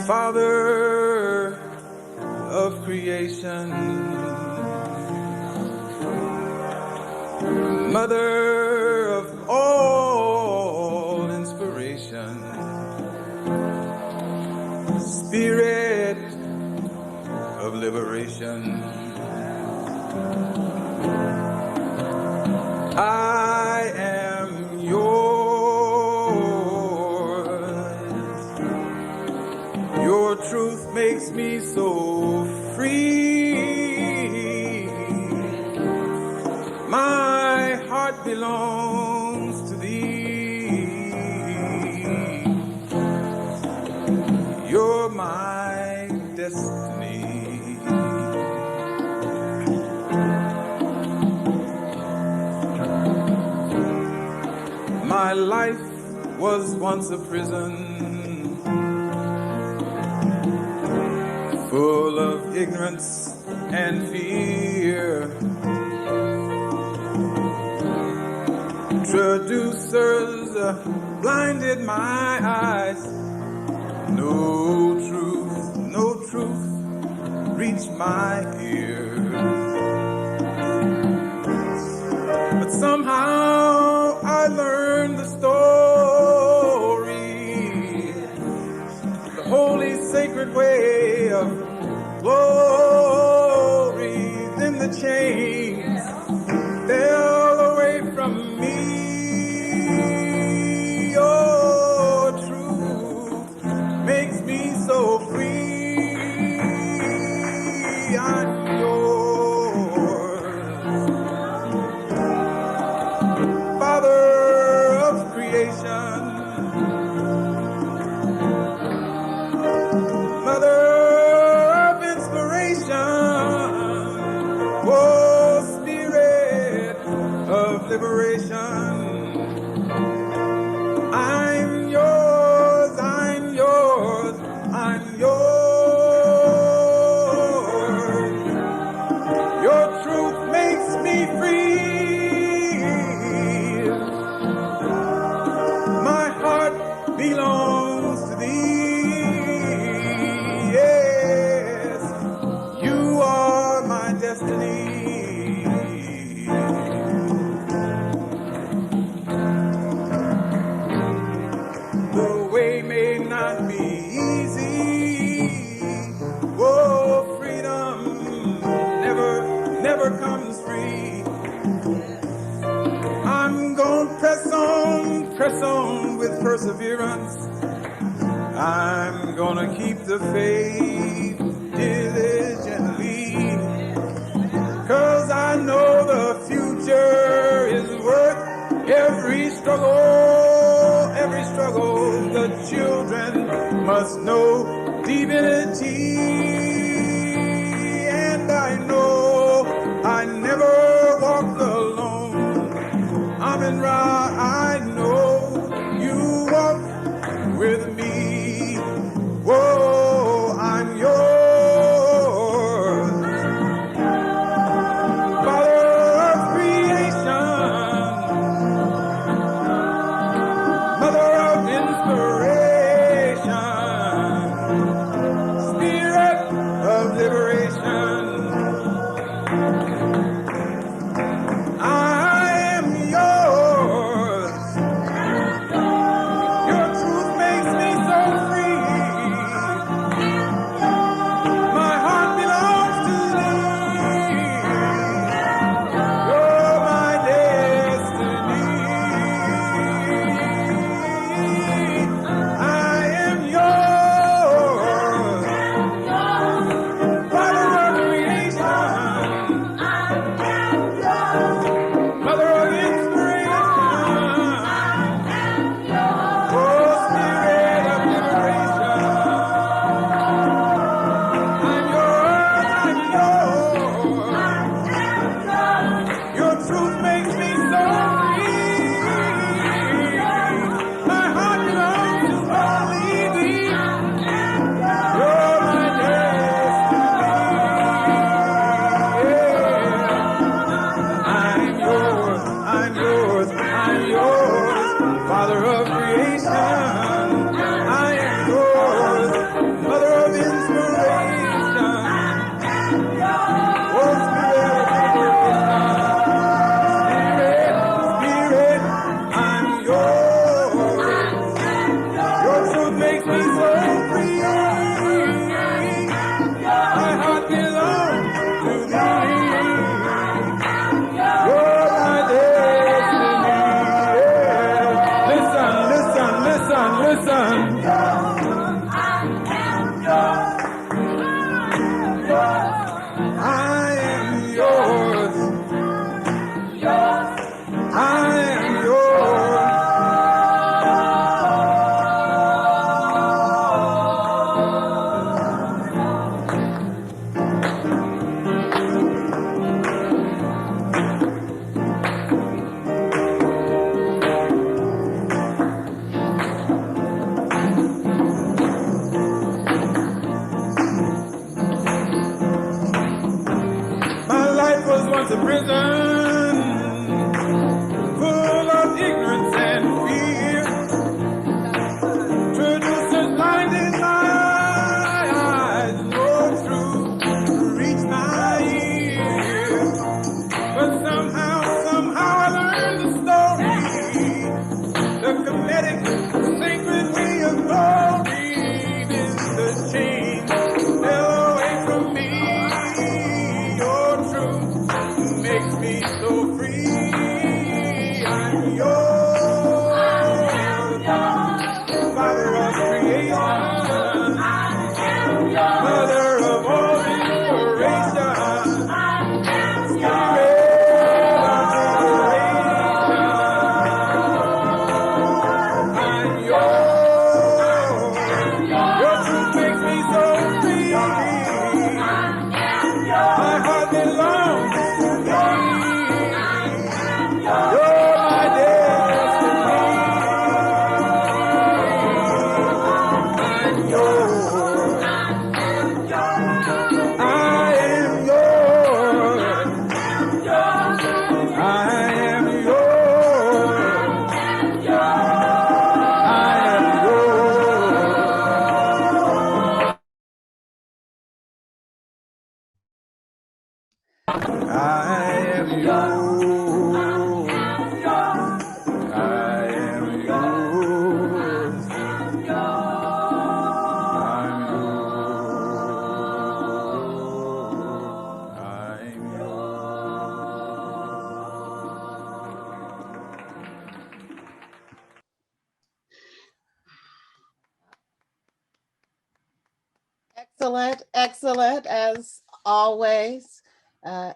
Father of creation, Mother of all inspiration, Spirit of liberation, I am yours. Your truth makes me so free. My heart belongs to thee. You're my destiny. My life was once a prison, full of ignorance and fear. Traducers blinded my eyes. No truth reached my ears. But somehow I learned the story, the holy sacred way of glory. Then the chains fell away from me. Your truth makes me so free. I'm yours. Father of creation, Mother of inspiration, oh Spirit of liberation, I'm yours, I'm yours, I'm yours. Your truth makes me free. My heart belongs to thee. Yes, you are my destiny. The way may not be easy. Oh, freedom never comes free. I'm gonna press on with perseverance. I'm gonna keep the faith diligently, 'cause I know the future is worth every struggle, every struggle. The children must know divinity, and I know I never walk alone. I'm in Ra, I know you walk with me. Whoa, I'm yours. Father of creation, Mother of inspiration, Spirit Excellent, excellent as always.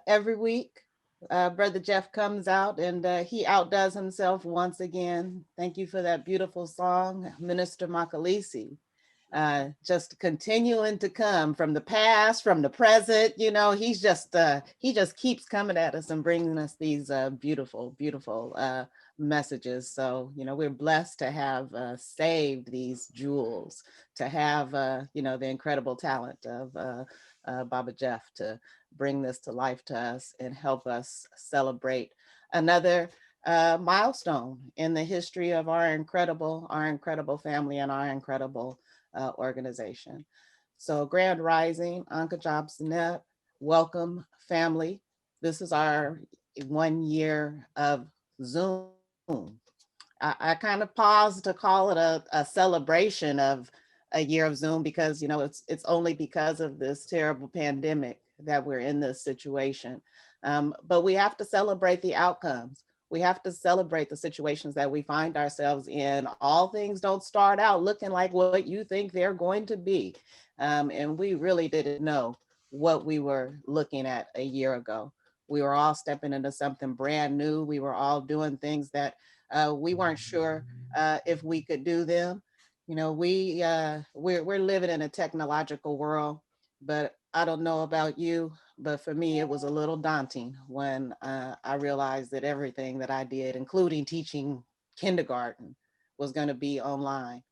Every week, Brother Jeff comes out and he outdoes himself once again. Thank you for that beautiful song, Minister Makalisi. Just continuing to come from the past, from the present. You know, he just keeps coming at us and bringing us these beautiful, beautiful messages. So, you know, we're blessed to have saved these jewels, to have, you know, the incredible talent of Baba Jeff to bring this to life to us and help us celebrate another milestone in the history of our incredible family and our incredible organization. So Grand Rising, Anka Jobsnet, welcome family. This is our 1 year of Zoom. I kind of paused to call it a celebration of a year of Zoom because, you know, it's only because of this terrible pandemic that we're in this situation. But we have to celebrate the outcomes. We have to celebrate the situations that we find ourselves in. All things don't start out looking like what you think they're going to be. And we really didn't know what we were looking at a year ago. We were all stepping into something brand new. We were all doing things that we weren't sure if we could do them. You know, we're living in a technological world, but I don't know about you, but for me, it was a little daunting when I realized that everything that I did, including teaching kindergarten, was going to be online.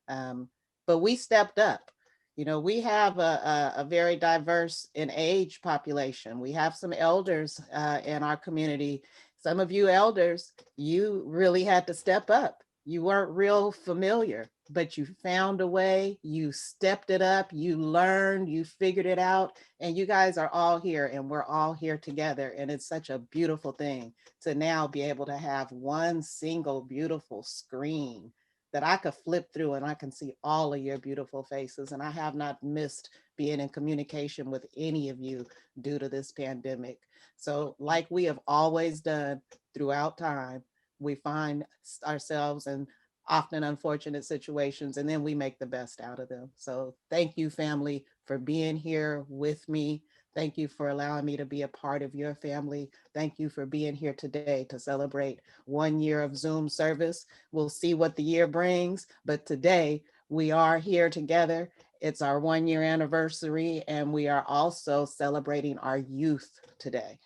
Um, but we stepped up. You know, we have a very diverse in age population. We have some elders in our community. Some of you elders, you really had to step up. You weren't real familiar, but you found a way, you stepped it up, you learned, you figured it out, and you guys are all here and we're all here together. And it's such a beautiful thing to now be able to have one single beautiful screen that I could flip through and I can see all of your beautiful faces. And I have not missed being in communication with any of you due to this pandemic. So like we have always done throughout time, we find ourselves and often unfortunate situations, and then we make the best out of them. So thank you, family, for being here with me. Thank you for allowing me to be a part of your family. Thank you for being here today to celebrate 1 year of Zoom service. We'll see what the year brings, but today we are here together. It's our 1 year anniversary, and we are also celebrating our youth today.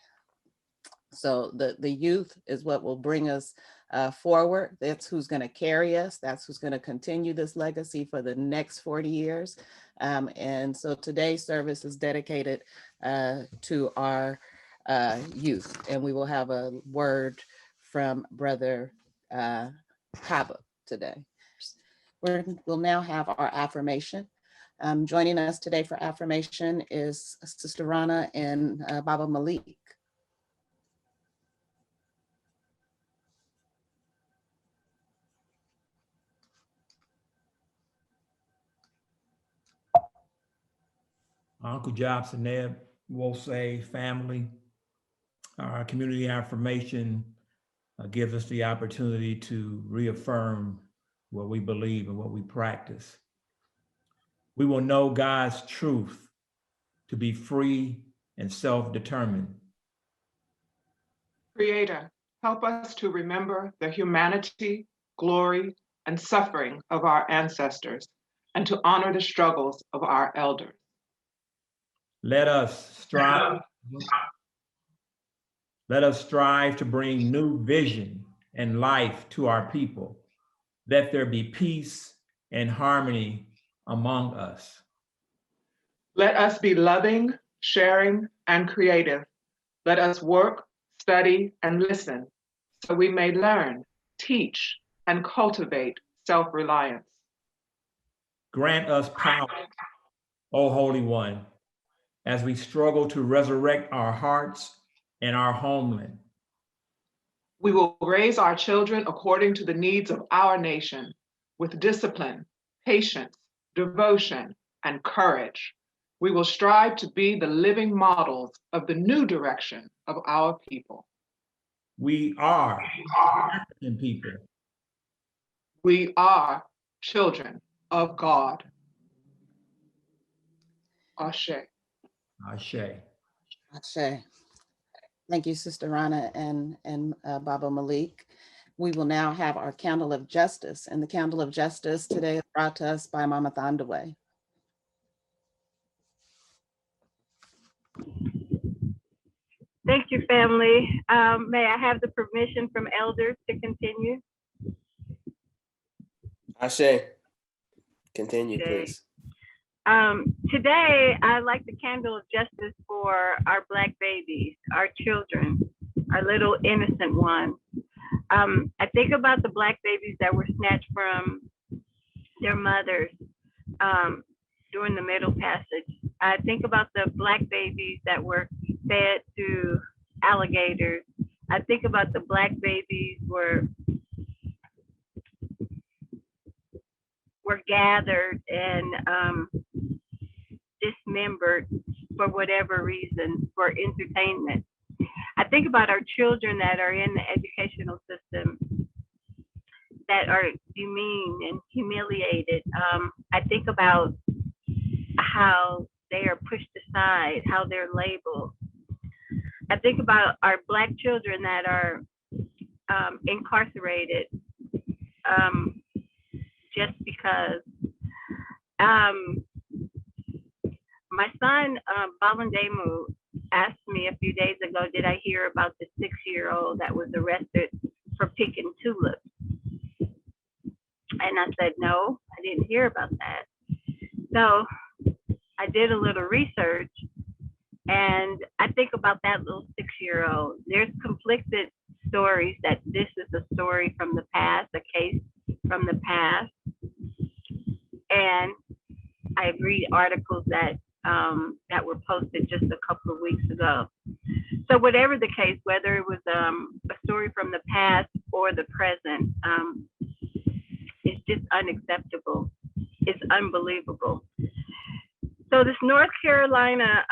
So the youth is what will bring us forward. That's who's going to carry us. That's who's going to continue this legacy for the next 40 years. And so today's service is dedicated to our youth. And we will have a word from Brother Kaba today. We'll now have our affirmation. Joining us today for affirmation is Sister Rana and Baba Malik. Uncle Jobson, Neb, will say family. Our community affirmation gives us the opportunity to reaffirm what we believe and what we practice. We will know God's truth to be free and self-determined. Creator, help us to remember the humanity, glory, and suffering of our ancestors and to honor the struggles of our elders. Let us strive to bring new vision and life to our people. Let there be peace and harmony among us. Let us be loving, sharing, and creative. Let us work, study, and listen so we may learn, teach, and cultivate self-reliance. Grant us power, O Holy One, as we struggle to resurrect our hearts and our homeland. We will raise our children according to the needs of our nation, with discipline, patience, devotion, and courage. We will strive to be the living models of the new direction of our people. We are African people. We are children of God. Ashe. Ashe. Ashe. Thank you, Sister Rana and Baba Malik. We will now have our candle of justice, and the candle of justice today is brought to us by Mama Thandaway. Thank you, family. May I have the permission from elders to continue? Ashe, continue, please. Today, I light the candle of justice for our Black babies, our children, our little innocent ones. I think about the Black babies that were snatched from their mothers during the Middle Passage. I think about the Black babies that were fed to alligators. I think about the Black babies were gathered and dismembered for whatever reason, for entertainment. I think about our children that are in the educational system that are demeaned and humiliated. I think about how they are pushed aside, how they're labeled. I think about our Black children that are incarcerated just because. My son, Balandemu, asked me a few days ago, did I hear about the 6-year-old that was arrested for picking tulips? And I said, no, I didn't hear about that. So I did a little research, and I think about that little 6-year-old. There's conflicted stories that this is a story from the past, a case from the past. And I read articles that were posted just a couple of weeks ago. So whatever the case, whether it was a story from the past or the present, it's just unacceptable. It's unbelievable. So this North Carolina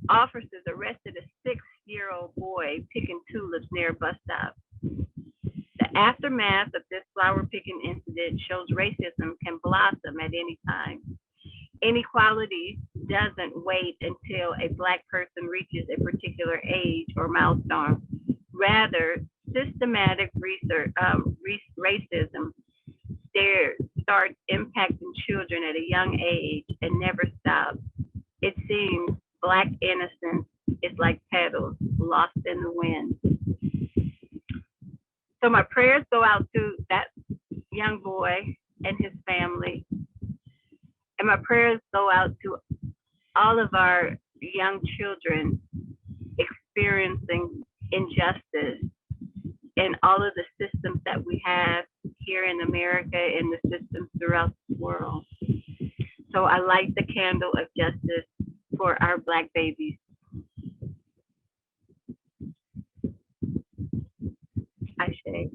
officers arrested a 6-year-old boy picking tulips near a bus stop. The The aftermath of this flower picking incident shows racism can blossom at any time. Inequality doesn't wait until a Black person reaches a particular age or milestone. Rather, systematic racism starts impacting children at a young age and never stops. It seems Black innocence is like petals lost in the wind. So my prayers go out to that young boy and his family. And my prayers go out to all of our young children experiencing injustice in all of the systems that we have here in America and the systems throughout the world. So I light the candle of justice for our Black babies. Ashe.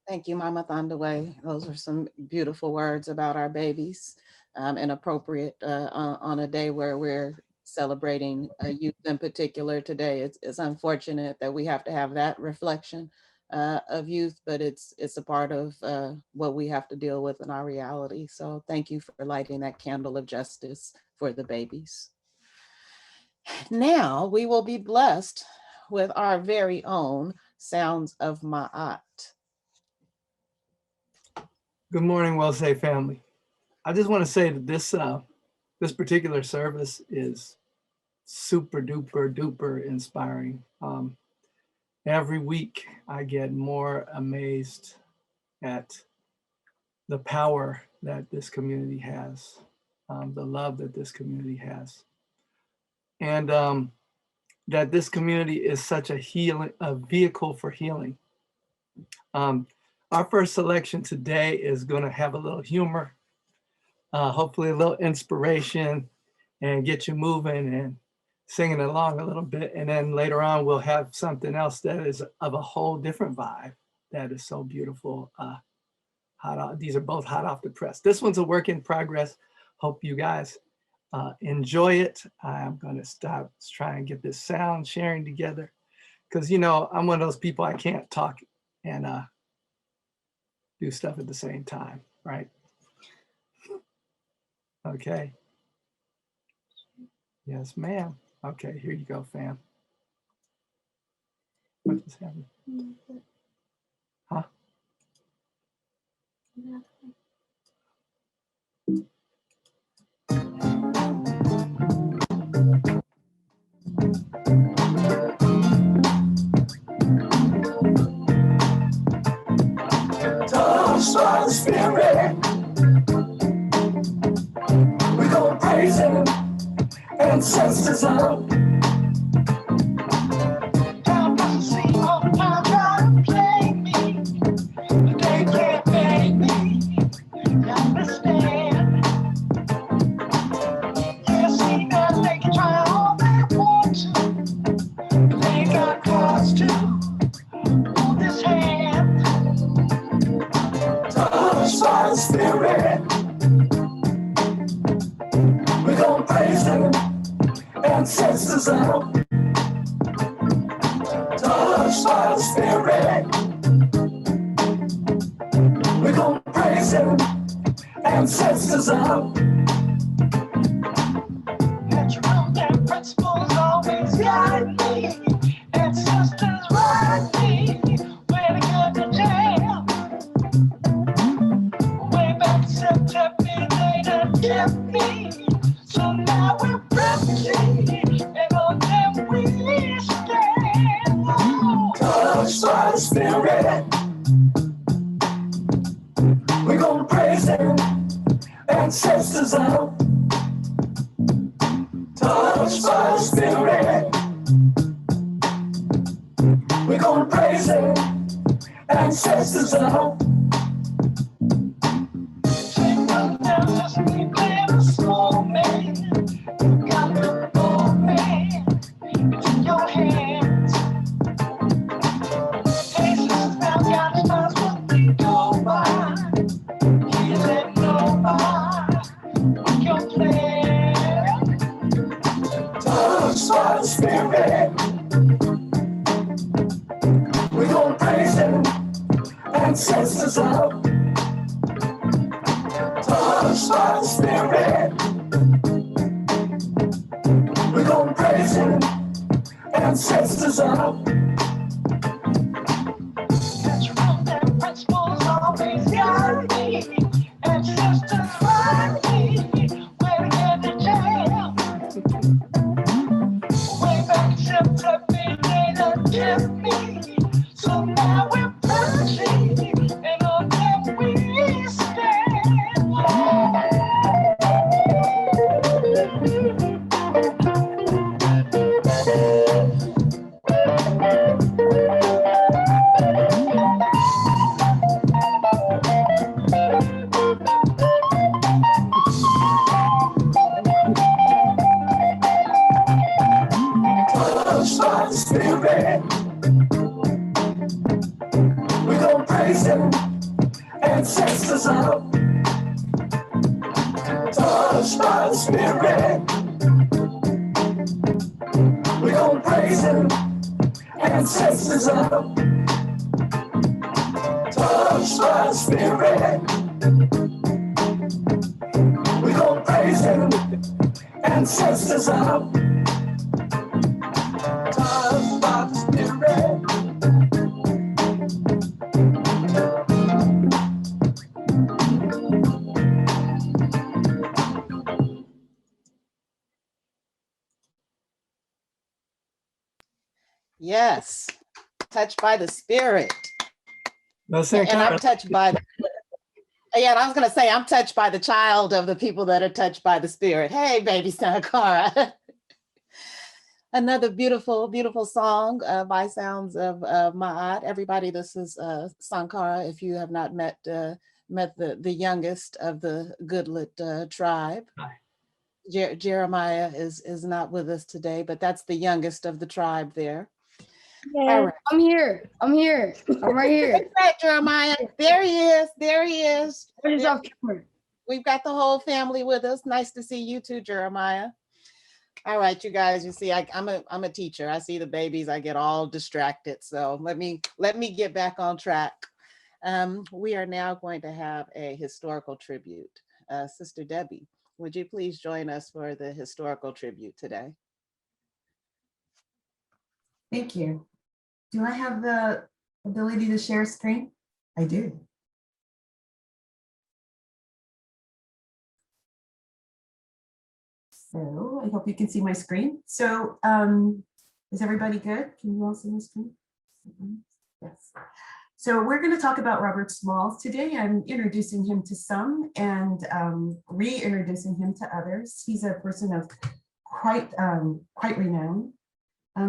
Thank you, Mama Thondaway. Those are some beautiful words about our babies, and appropriate on a day where we're celebrating youth in particular today. It's unfortunate that we have to have that reflection of youth, but it's a part of what we have to deal with in our reality. So thank you for lighting that candle of justice for the babies. Now we will be blessed with our very own Sounds of Ma'at. Good morning, Well Say family. I just want to say that this particular service is super duper duper inspiring. Every week I get more amazed at the power that this community has, the love that this community has, and that this community is such a vehicle for healing. Our first selection today is going to have a little humor, hopefully a little inspiration, and get you moving and singing along a little bit. And then later on, we'll have something else that is of a whole different vibe that is so beautiful. These are both hot off the press. This one's a work in progress. Hope you guys enjoy it. I'm going to try and get this sound sharing together because, you know, I'm one of those people, I can't talk and do stuff at the same time, right? Okay. Yes, ma'am. Okay, here you go, fam. What just happened? Huh? Touched by the Spirit, we gon' praise Him, ancestors up. Time doesn't seem all the time trying to play me, but they can't make me understand. Yeah, see that they can try all they want to, but they ain't got cause to hold this hand. Touched by the Spirit, we gon' praise Him, ancestors up. Touched by the Spirit, we gon' praise Him, ancestors up. Natural and principles always guide me, ancestors ride me, where to go to jail. Way back in September, they done kept me. So now we're free, and on them we stand. Touched by the Spirit, we gon' praise Him, ancestors up. Touched by the Spirit, we gon' praise Him, ancestors up. Sing them down, let's be clear this moment. You got the moment, it's in your hands. Faces now got stars what we go by. You let know by what your plan. Touched by the Spirit, up. Touched by the Spirit. We're gonna praise Him. Ancestors up. That's root and principles always guide me. Ancestors guide me. Where to get the jam. Way back simply they done kept me. So now we're pushing and on them we stand. Touched by the Spirit. We're gonna praise Him. Ancestors up. Touched by the Spirit. We're gonna praise Him. Ancestors up. Touched by the Spirit. We're gonna praise Him. Ancestors up. Touched by the Spirit. Yes, touched by the Spirit. No, And I'm touched by, yeah, and I was gonna say, I'm touched by the child of the people that are touched by the Spirit. Hey, baby Sankara. Another beautiful, beautiful song by sounds of Ma'at. Everybody, this is Sankara. If you have not met the youngest of the Goodlet tribe. Hi. Jeremiah is not with us today, but that's the youngest of the tribe there. All Yeah, right. I'm here. I'm here. I'm right here. What's that, Jeremiah? There he is. There he is. What is off camera? We've got the whole family with us. Nice to see you too, Jeremiah. All right, you guys, you see, I'm a teacher. I see the babies, I get all distracted. So let me get back on track. We are now going to have a historical tribute. Sister Debbie, would you please join us for the historical tribute today? Thank you. Do I have the ability to share screen? I do. So I hope you can see my screen. So is everybody good? Can you all see my screen? Yes. So we're going to talk about Robert Smalls today. I'm introducing him to some and reintroducing him to others. He's a person of quite renown.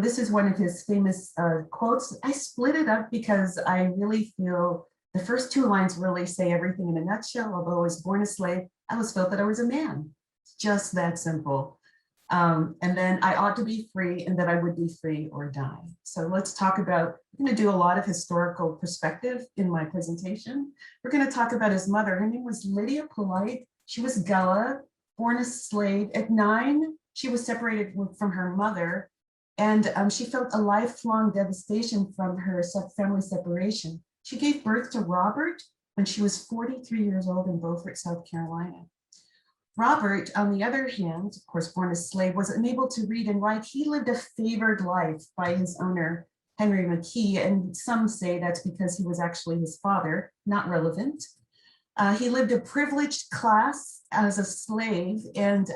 This is one of his famous quotes. I split it up because I really feel the first two lines really say everything in a nutshell. Although I was born a slave, I always felt that I was a man. It's just that simple. And then I ought to be free and that I would be free or die. So let's talk about, I'm going to do a lot of historical perspective in my presentation. We're going to talk about his mother. Her name was Lydia Polite. She was Gullah, born a slave. At 9, she was separated from her mother. And she felt a lifelong devastation from her family separation. She gave birth to Robert when she was 43 years old in Beaufort, South Carolina. Robert, on the other hand, of course, born a slave, was unable to read and write. He lived a favored life by his owner, Henry McKee, and some say that's because he was actually his father, not relevant. He lived a privileged class as a slave, and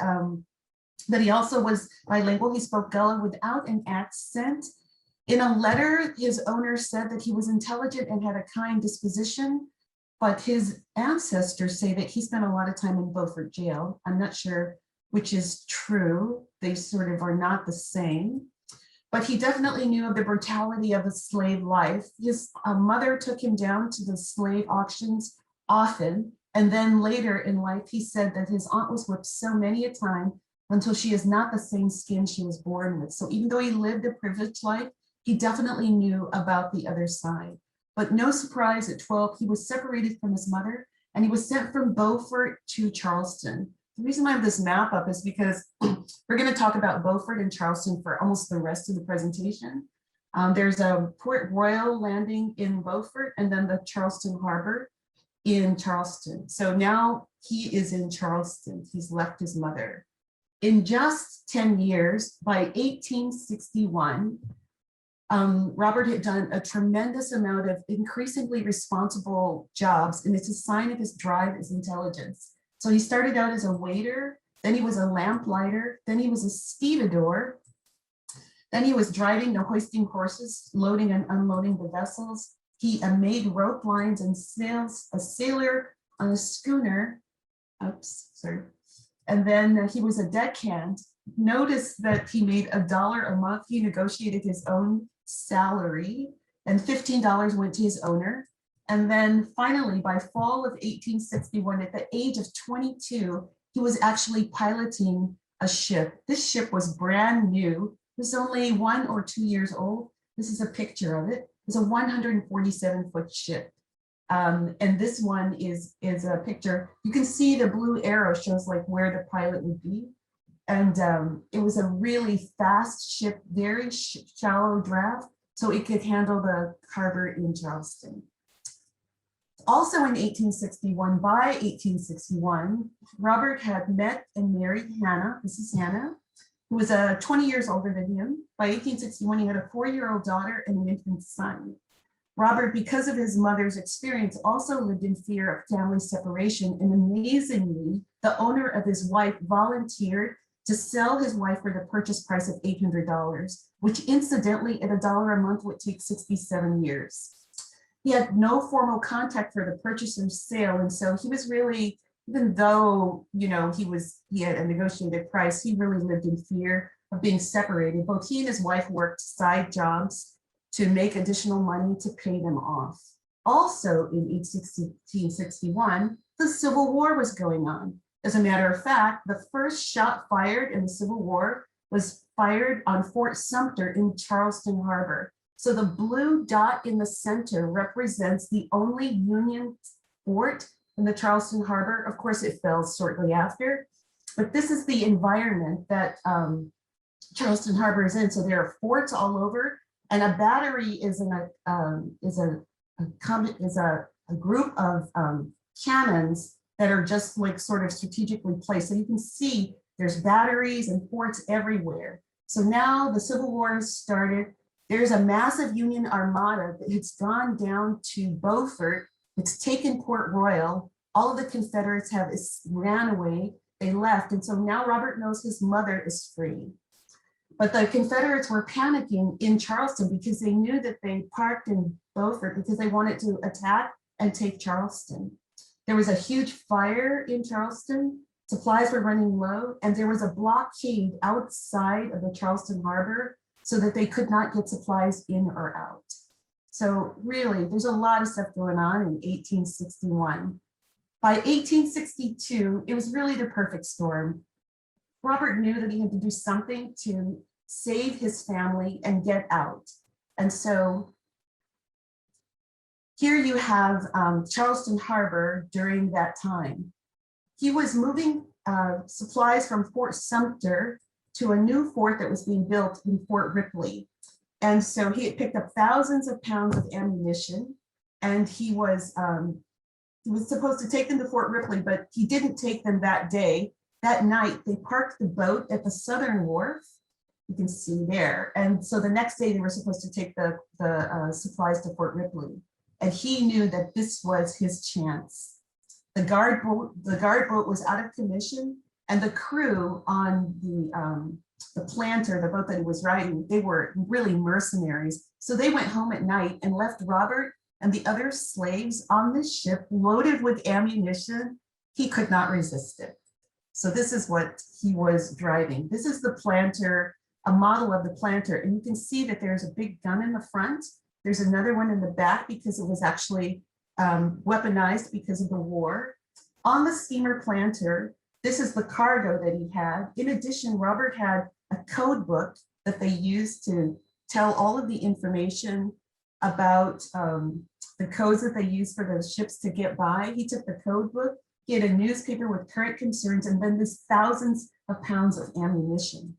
but he also was bilingual. He spoke Gullah without an accent. In a letter, his owner said that he was intelligent and had a kind disposition, but his ancestors say that he spent a lot of time in Beaufort jail. I'm not sure which is true. They sort of are not the same, but he definitely knew of the brutality of a slave life. His mother took him down to the slave auctions often. And then later in life, he said that his aunt was whipped so many a time until she is not the same skin she was born with. So even though he lived a privileged life, he definitely knew about the other side. But no surprise, at 12, he was separated from his mother and he was sent from Beaufort to Charleston. The reason I have this map up is because we're going to talk about Beaufort and Charleston for almost the rest of the presentation. There's a Port Royal landing in Beaufort and then the Charleston Harbor. in Charleston. So now he is in Charleston. He's left his mother. In just 10 years, by 1861, Robert had done a tremendous amount of increasingly responsible jobs, and it's a sign of his drive, his intelligence. So he started out as a waiter, then he was a lamplighter, then he was a stevedore, then he was driving the hoisting horses, loading and unloading the vessels. He made rope lines and sails, a sailor on a schooner. Oops, sorry. And then he was a deckhand. Notice that he made $1 a month. He negotiated his own salary, and $15 went to his owner. And then finally, by fall of 1861, at the age of 22, he was actually piloting a ship. This ship was brand new. It was only 1 or 2 years old. This is a picture of it. It's a 147-foot ship. And this one is a picture. You can see the blue arrow shows like where the pilot would be. And it was a really fast ship, very shallow draft, so it could handle the harbor in Charleston. Also in 1861, by 1861, Robert had met and married Hannah. This is Hannah, who was 20 years older than him. By 1861, he had a 4-year-old daughter and an infant son. Robert, because of his mother's experience, also lived in fear of family separation. And amazingly, the owner of his wife volunteered to sell his wife for the purchase price of $800, which incidentally at $1 a month would take 67 years. He had no formal contact for the purchase and sale. And so he was really, even though, he had a negotiated price, he really lived in fear of being separated. Both he and his wife worked side jobs to make additional money to pay them off. Also in 1861, the Civil War was going on. As a matter of fact, the first shot fired in the Civil War was fired on Fort Sumter in Charleston Harbor. So the blue dot in the center represents the only Union fort in the Charleston Harbor. Of course, it fell shortly after, but this is the environment that Charleston Harbor is in. So there are forts all over, and a battery is a group of cannons that are just like sort of strategically placed. So you can see there's batteries and forts everywhere. So now the Civil War has started. There's a massive Union armada that has gone down to Beaufort. It's taken Port Royal. All of the Confederates have ran away. They left. And so now Robert knows his mother is free. But the Confederates were panicking in Charleston because they knew that they parked in Beaufort because they wanted to attack and take Charleston. There was a huge fire in Charleston. Supplies were running low, and there was a blockade outside of the Charleston Harbor so that they could not get supplies in or out. So really, there's a lot of stuff going on in 1861. By 1862, it was really the perfect storm. Robert knew that he had to do something to save his family and get out. And so here you have Charleston Harbor during that time. He was moving supplies from Fort Sumter to a new fort that was being built in Fort Ripley. And so he had picked up thousands of pounds of ammunition, and he was supposed to take them to Fort Ripley, but he didn't take them that day. That night, they parked the boat at the Southern Wharf. You can see there. And so the next day they were supposed to take the supplies to Fort Ripley. And he knew that this was his chance. The guard boat was out of commission, and the crew on the planter, the boat that he was riding, they were really mercenaries. So they went home at night and left Robert and the other slaves on this ship loaded with ammunition. He could not resist it. So this is what he was driving. This is the planter, a model of the planter. And you can see that there's a big gun in the front. There's another one in the back because it was actually weaponized because of the war. On the steamer planter, this is the cargo that he had. In addition, Robert had a code book that they used to tell all of the information about the codes that they used for those ships to get by. He took the code book, he had a newspaper with current concerns, and then there's thousands of pounds of ammunition.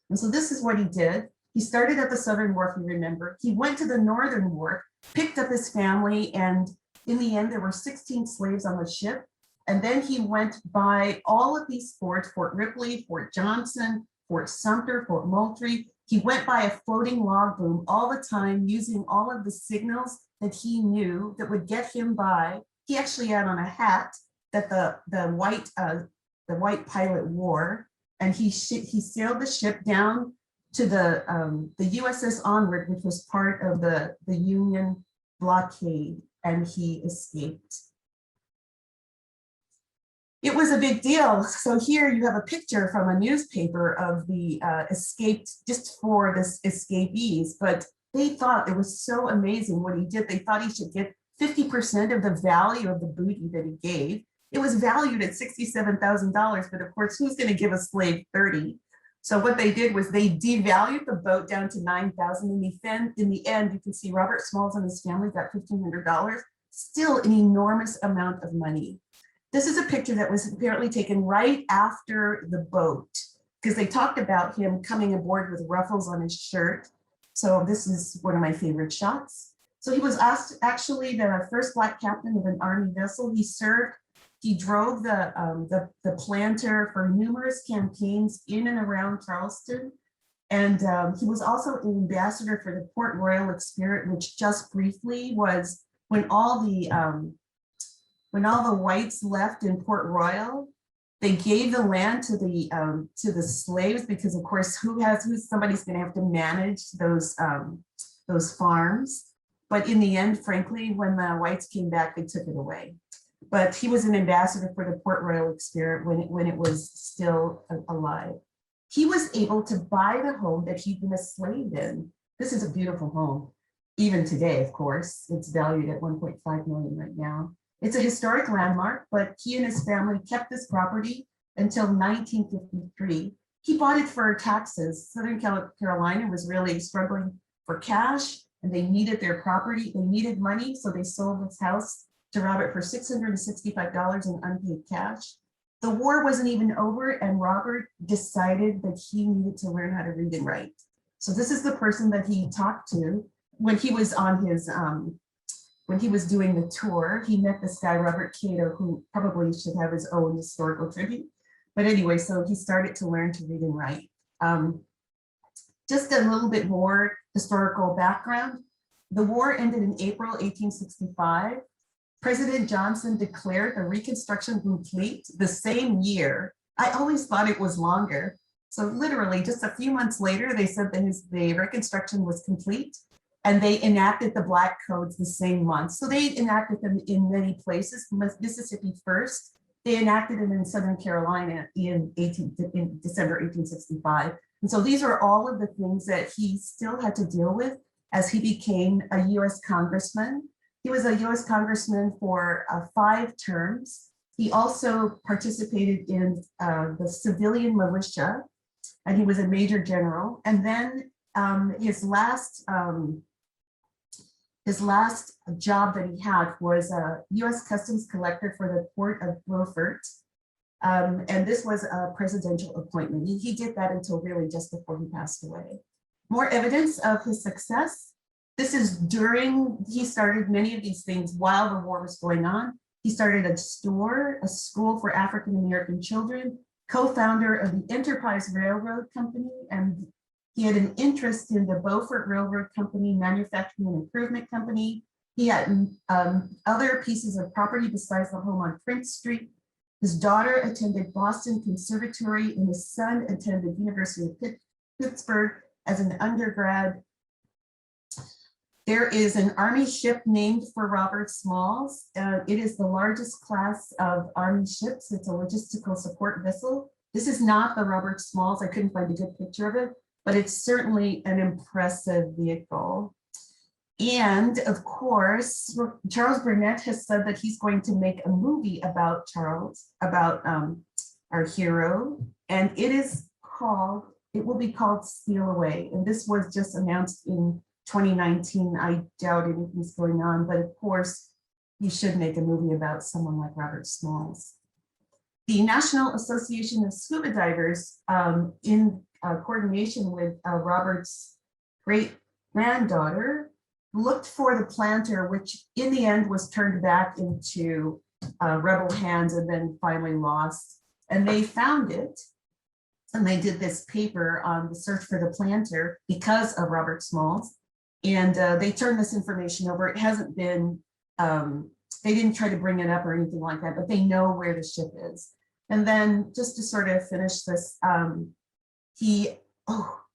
And so this is what he did. He started at the Southern Wharf, you remember. He went to the Northern Wharf, picked up his family, and In the end, there were 16 slaves on the ship. And then he went by all of these forts, Fort Ripley, Fort Johnson, Fort Sumter, Fort Moultrie. He went by a floating log boom all the time, using all of the signals that he knew that would get him by. He actually had on a hat that the white pilot wore, and he sailed the ship down to the USS Onward, which was part of the Union blockade, and he escaped. It was a big deal. So here you have a picture from a newspaper of the escaped, just for this escapees, but they thought it was so amazing what he did. They thought he should get 50% of the value of the booty that he gave. It was valued at $67,000, but of course, who's going to give a slave 30? So what they did was they devalued the boat down to $9,000. In the end, you can see Robert Smalls and his family got $1,500, still an enormous amount of money. This is a picture that was apparently taken right after the boat, because they talked about him coming aboard with ruffles on his shirt. So this is one of my favorite shots. So he was actually the first Black captain of an Army vessel. He drove the planter for numerous campaigns in and around Charleston. And he was also an ambassador for the Port Royal experiment, which just briefly was when all the whites left in Port Royal. They gave the land to the slaves, because of course, somebody's going to have to manage those farms. But in the end, frankly, when the whites came back, they took it away. But he was an ambassador for the Port Royal experiment when it was still alive. He was able to buy the home that he'd been a slave in. This is a beautiful home. Even today, of course, it's valued at 1.5 million right now. It's a historic landmark, but he and his family kept this property until 1953. He bought it for taxes. Southern Carolina was really struggling for cash, and they needed their property. They needed money, so they sold this house to Robert for $665 in unpaid cash. The war wasn't even over, and Robert decided that he needed to learn how to read and write. So this is the person that he talked to when he was on his when he was doing the tour. He met this guy, Robert Cato, who probably should have his own historical tribute. But anyway, so he started to learn to read and write. Just a little bit more historical background. The war ended in April 1865. President Johnson declared the Reconstruction complete the same year. I always thought it was longer. So literally just a few months later, they said that the Reconstruction was complete, and they enacted the Black Codes the same month. So they enacted them in many places. Mississippi first. They enacted them in Southern Carolina in December 1865. And so these are all of the things that he still had to deal with as he became a US congressman. He was a US congressman for 5 terms. He also participated in the civilian militia, and he was a major general. And then his last job that he had was a US Customs collector for the Port of Beaufort. And this was a presidential appointment. He did that until really just before he passed away. More evidence of his success. This is he started many of these things while the war was going on. He started a school for African-American children, co-founder of the Enterprise Railroad Company, and he had an interest in the Beaufort Railroad Company, Manufacturing and Improvement Company. He had other pieces of property besides the home on Prince Street. His daughter attended Boston Conservatory, and his son attended University of Pittsburgh as an undergrad. There is an Army ship named for Robert Smalls. It is the largest class of Army ships. It's a logistical support vessel. This is not the Robert Smalls. I couldn't find a good picture of it, but it's certainly an impressive vehicle. And of course, Charles Burnett has said that he's going to make a movie about our hero, and it will be called Steal Away. And this was just announced in 2019. I doubt anything's going on, but of course, you should make a movie about someone like Robert Smalls. The National Association of Scuba Divers, in coordination with Robert's great-granddaughter, looked for the planter, which in the end was turned back into rebel hands and then finally lost. And they found it. And they did this paper on the search for the planter because of Robert Smalls. And they turned this information over. It hasn't been, they didn't try to bring it up or anything like that, but they know where the ship is. And then just to sort of finish this, oh,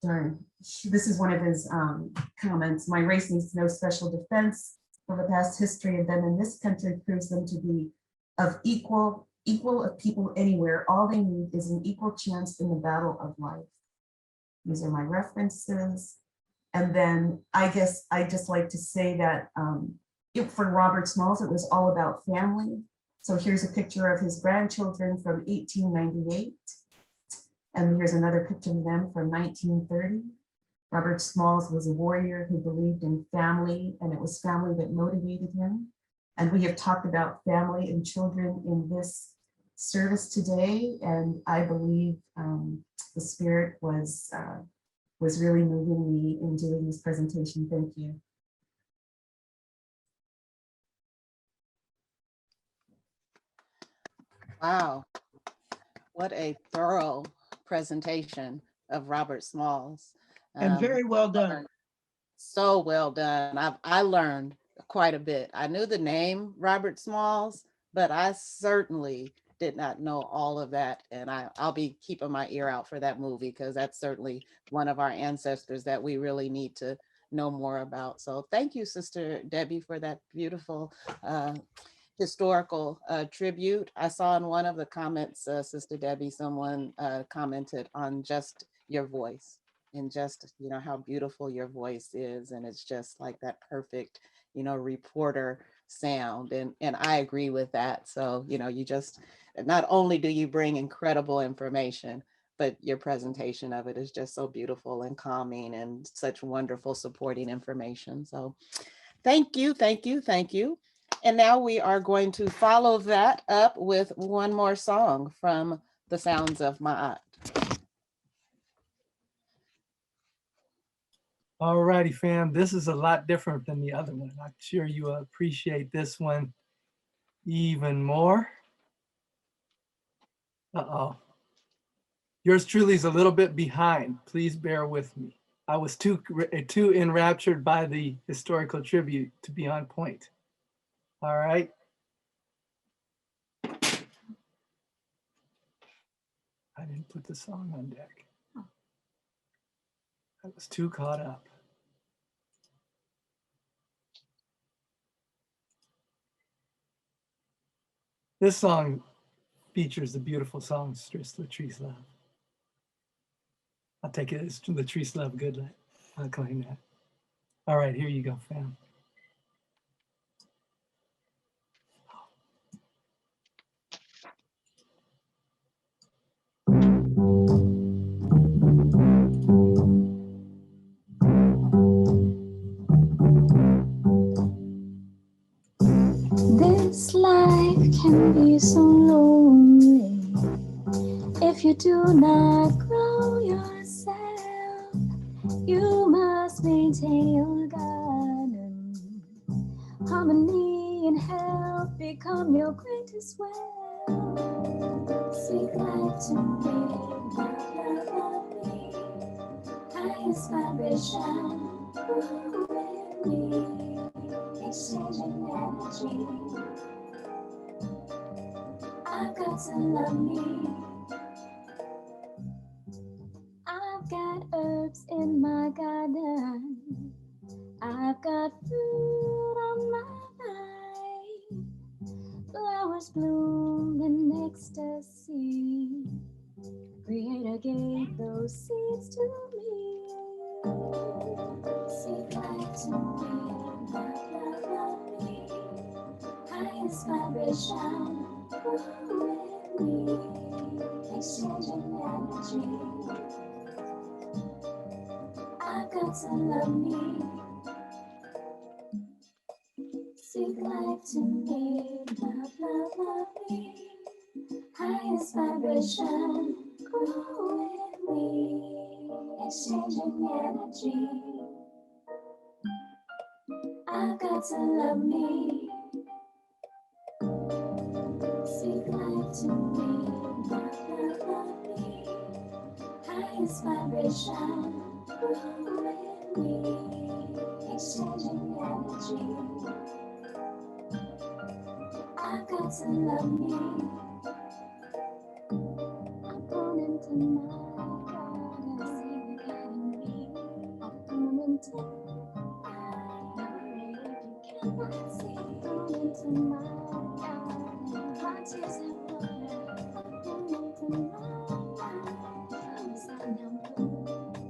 darn, this is one of his comments. My race needs no special defense for the past history of them in this country proves them to be of equal of people anywhere. All they need is an equal chance in the battle of life. These are my references. And then I guess I just like to say that for Robert Smalls, it was all about family. So here's a picture of his grandchildren from 1898. And here's another picture of them from 1930. Robert Smalls was a warrior who believed in family, and it was family that motivated him. And we have talked about family and children in this service today, and I believe the Spirit was really moving me in doing this presentation. Thank you. Wow, what a thorough presentation of Robert Smalls. And very well done. So well done. I learned quite a bit. I knew the name Robert Smalls, but I certainly did not know all of that. And I'll be keeping my ear out for that movie because that's certainly one of our ancestors that we really need to know more about. So thank you, Sister Debbie, for that beautiful historical tribute. I saw in one of the comments, Sister Debbie, someone commented on just your voice and just, you know, how beautiful your voice is. And it's just like that perfect, you know, reporter sound. And I agree with that. So, you know, you just, not only do you bring incredible information, but your presentation of it is just so beautiful and calming and such wonderful supporting information. So thank you, thank you, thank you. And now we are going to follow that up with one more song from the Sounds of Ma'at. All righty, fam. This is a lot different than the other one. I'm sure you appreciate this one even more. Uh-oh. Yours truly is a little bit behind. Please bear with me. I was too enraptured by the historical tribute to be on point. All right. I didn't put the song on deck. I was too caught up. This song features the beautiful songstress Latrice Love. I'll take it as Latrice Love Goodnight. I'll claim that. All right, here you go, fam. This life can be so lonely if you do not grow yourself. You must maintain your garden. Harmony and health become your greatest wealth. Seek life to me, love me. Highest vibration, grow with me. Exchanging energy. I've got to love me. I've got herbs in my garden. I've got food on my mind. Flowers bloom in ecstasy. Creator gave those seeds to me. Seek life to me, love me. Highest vibration, grow with me. Exchanging energy. I've got to love me. Seek life to me, love me. Highest vibration, grow with me. Exchanging energy. got to love me. Speak life to me, love me. Highest vibration, grow with me. Exchanging energy. I got to love me. I'm born into my garden. See the guiding me. I'm born into my garden. You cannot see. I'm born into my garden. My tears have water. I'm born into my garden. I'm sun and blue.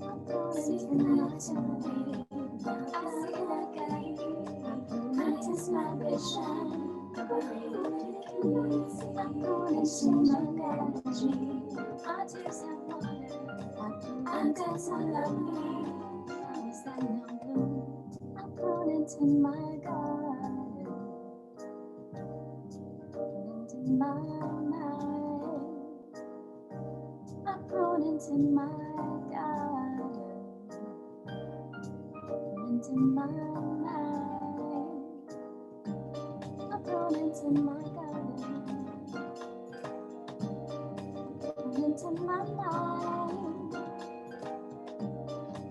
I'm born into my garden. I see the guiding. I taste my vision. I'm born into my energy. Our tears have water. I got to love me. Flowers that now bloom. I'm born into my garden. Into my mind. I'm born into my garden. Into my mind. I'm born into my garden. Into my mind.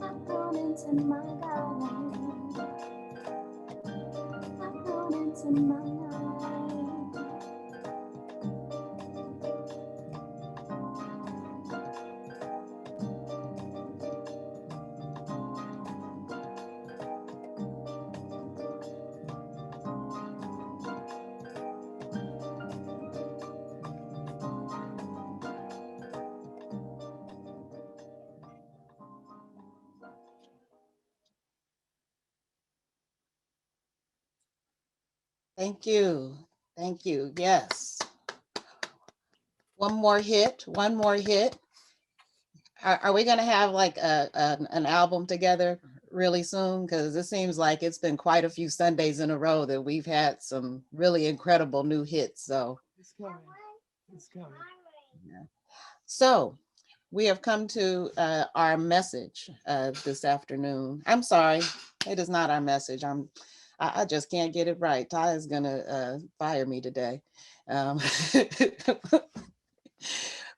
I'm born into my garden. I'm born into my mind. Thank you. Thank you. Yes. One more hit. One more hit. Are we going to have like an album together really soon? Because it seems like it's been quite a few Sundays in a row that we've had some really incredible new hits. So, It's coming. It's coming. yeah. So we have come to our message this afternoon. I'm sorry, it is not our message. I just can't get it right. Ty is gonna fire me today.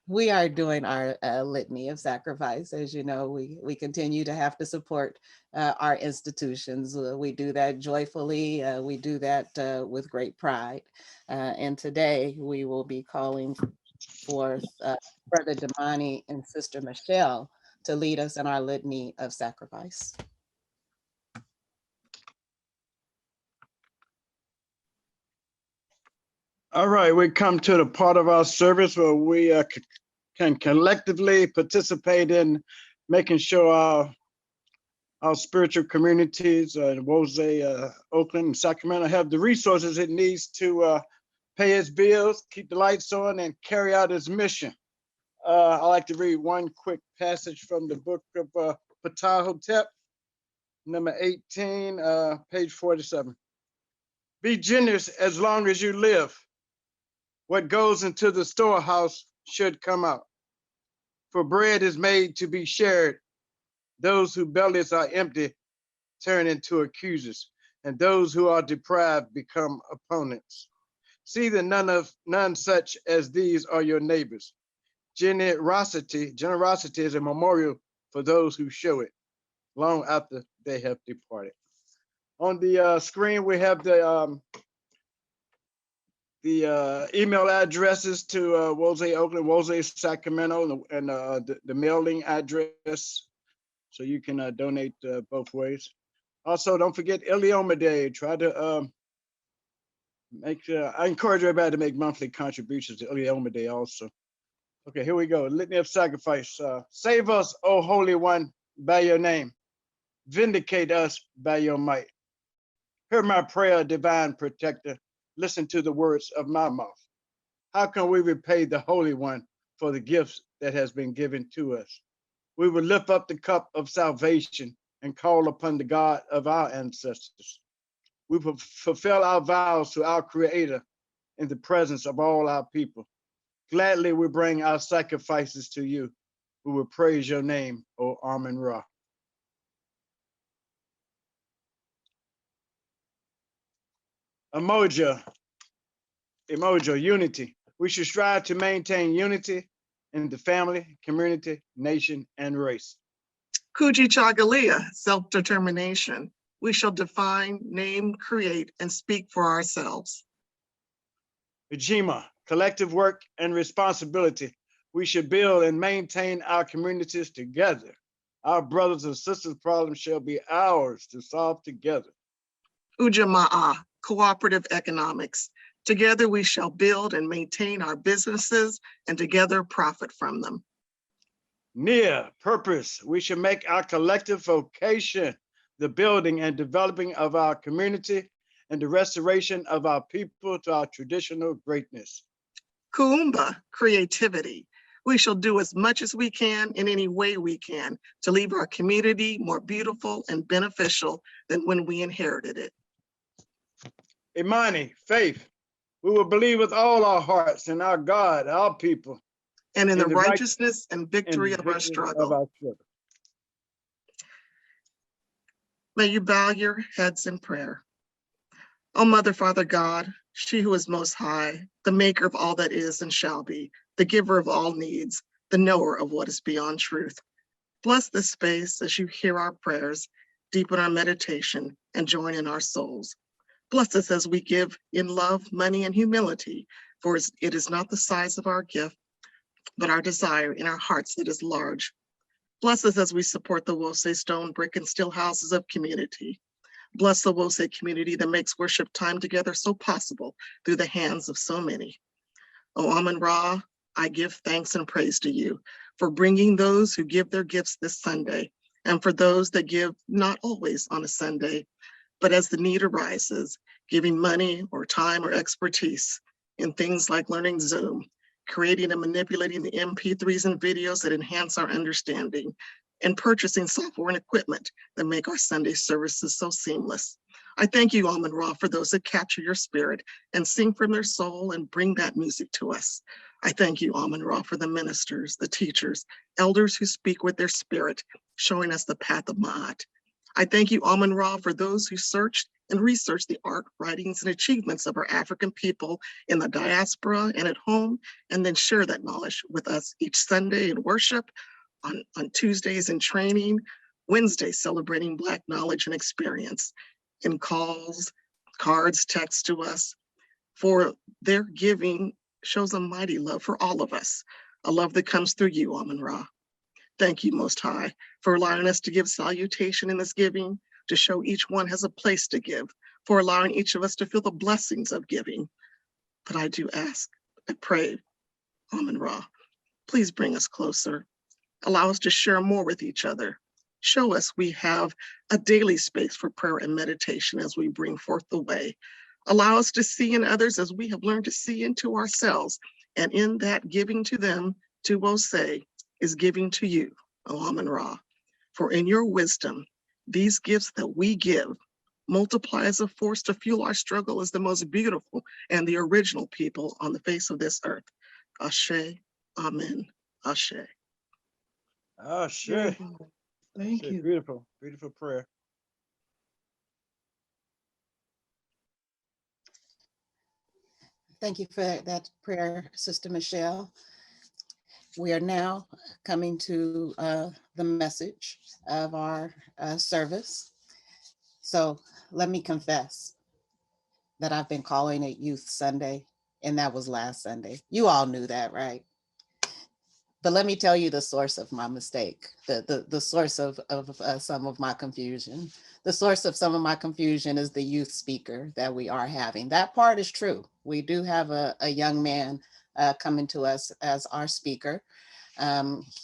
We are doing our litany of sacrifice. As you know, we continue to have to support our institutions. We do that joyfully. We do that with great pride. And today we will be calling for Brother Damani and Sister Michelle to lead us in our litany of sacrifice. All right, we come to the part of our service where we can collectively participate in making sure our spiritual communities, Wose, Oakland, and Sacramento, have the resources it needs to pay its bills, keep the lights on, and carry out its mission. I'd like to read one quick passage from the book of Ptahhotep, number 18, page 47. Be generous as long as you live. What goes into the storehouse should come out. For bread is made to be shared. Those whose bellies are empty turn into accusers, and those who are deprived become opponents. See that none such as these are your neighbors. Generosity is a memorial for those who show it long after they have departed. On the screen, we have the email addresses to Wose Oakland, Wose Sacramento, and the mailing address, so you can donate both ways. Also, don't forget Ilioma Day. Try to I encourage everybody to make monthly contributions to Ilioma Day also. Okay, here we go. Litany of sacrifice. Save us, O Holy One, by your name. Vindicate us by your might. Hear my prayer, divine protector. Listen to the words of my mouth. How can we repay the Holy One for the gifts that has been given to us? We will lift up the cup of salvation and call upon the God of our ancestors. We will fulfill our vows to our Creator in the presence of all our people. Gladly we bring our sacrifices to you. We will praise your name, O Amen Ra. Emoja, unity. We should strive to maintain unity in the family, community, nation, and race. Kujichagulia, self-determination. We shall define, name, create, and speak for ourselves. Ujima, collective work and responsibility. We should build and maintain our communities together. Our brothers and sisters' problems shall be ours to solve together. Ujamaa, cooperative economics. Together we shall build and maintain our businesses and together profit from them. Nia, purpose. We should make our collective vocation the building and developing of our community and the restoration of our people to our traditional greatness. Kuumba, creativity. We shall do as much as we can in any way we can to leave our community more beautiful and beneficial than when we inherited it. Imani, faith. We will believe with all our hearts in our God, our people. And in the the righteousness and victory of our victory struggle. of our struggle. May you bow your heads in prayer. O Mother, Father God, she who is most high, the maker of all that is and shall be, the giver of all needs, the knower of what is beyond truth. Bless this space as you hear our prayers, deepen our meditation, and join in our souls. Bless us as we give in love, money, and humility, for it is not the size of our gift, but our desire in our hearts that is large. Bless us as we support the Wose Stone, Brick, and Steel Houses of Community. Bless the Wose community that makes worship time together so possible through the hands of so many. O Amun Ra, I give thanks and praise to you for bringing those who give their gifts this Sunday, and for those that give not always on a Sunday, but as the need arises, giving money or time or expertise in things like learning Zoom, creating and manipulating the MP3s and videos that enhance our understanding, and purchasing software and equipment that make our Sunday services so seamless. I thank you, Amun Ra, for those that capture your spirit and sing from their soul and bring that music to us. I thank you, Amun Ra, for the ministers, the teachers, elders who speak with their spirit, showing us the path of Ma'at. I thank you, Amun Ra, for those who searched and researched the art, writings, and achievements of our African people in the diaspora and at home, and then share that knowledge with us each Sunday in worship, on Tuesdays in training, Wednesdays celebrating Black knowledge and experience, in calls, cards, texts to us. For their giving shows a mighty love for all of us, a love that comes through you, Amun Ra. Thank you, Most High, for allowing us to give salutation in this giving, to show each one has a place to give, for allowing each of us to feel the blessings of giving. But I do ask, I pray, Amun Ra, please bring us closer. Allow us to share more with each other. Show us we have a daily space for prayer and meditation as we bring forth the way. Allow us to see in others as we have learned to see into ourselves. And in that giving to them, to Wose, is giving to you, O Amun Ra. For in your wisdom, these gifts that we give multiply as a force to fuel our struggle as the most beautiful and the original people on the face of this earth. Ashe, Amen, Ashe. Oh, sure. Thank you. Beautiful, beautiful prayer. Thank you for that prayer, Sister Michelle. We are now coming to the message of our service. So let me confess that I've been calling it Youth Sunday, and that was last Sunday. You all knew that, right? But let me tell you the source of my mistake, the source of some of my confusion. The source of some of my confusion is the youth speaker that we are having. That part is true. We do have a young man coming to us as our speaker.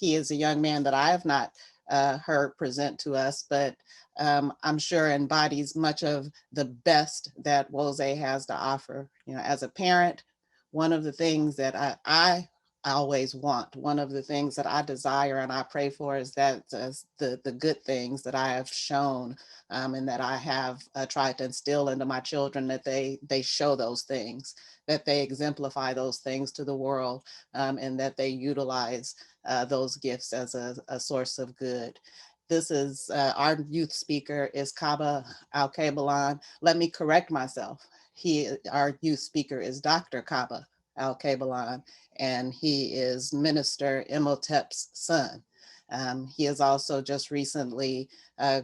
He is a young man that I have not heard present to us, but I'm sure embodies much of the best that Wose has to offer. You know, as a parent, one of the things that I always want, one of the things that I desire and I pray for is that the good things that I have shown and that I have tried to instill into my children, that they show those things, that they exemplify those things to the world, and that they utilize those gifts as a source of good. This is our youth speaker is Kaba Alkebulan. Let me correct myself. our youth speaker is Dr. Kaba Alkebulan, and he is Minister Imhotep's son. He has also just recently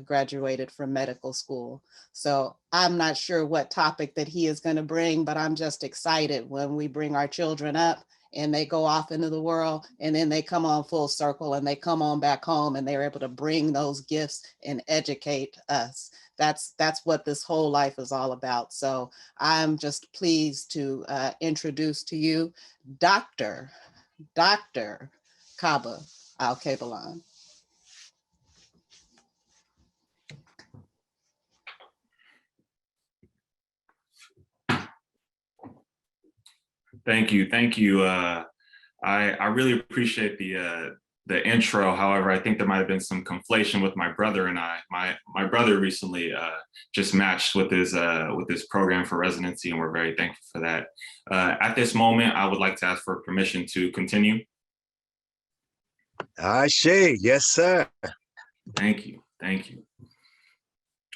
graduated from medical school. So I'm not sure what topic that he is going to bring, but I'm just excited when we bring our children up and they go off into the world, and then they come on full circle and they come on back home and they're able to bring those gifts and educate us. That's what this whole life is all about. So I'm just pleased to introduce to you Dr. Kaba Alkebulan. Thank you. I really appreciate the intro. However, I think there might have been some conflation with my brother and I. My brother recently just matched with his program for residency, and we're very thankful for that. At this moment, I would like to ask for permission to continue. I see. Yes, sir. Thank you.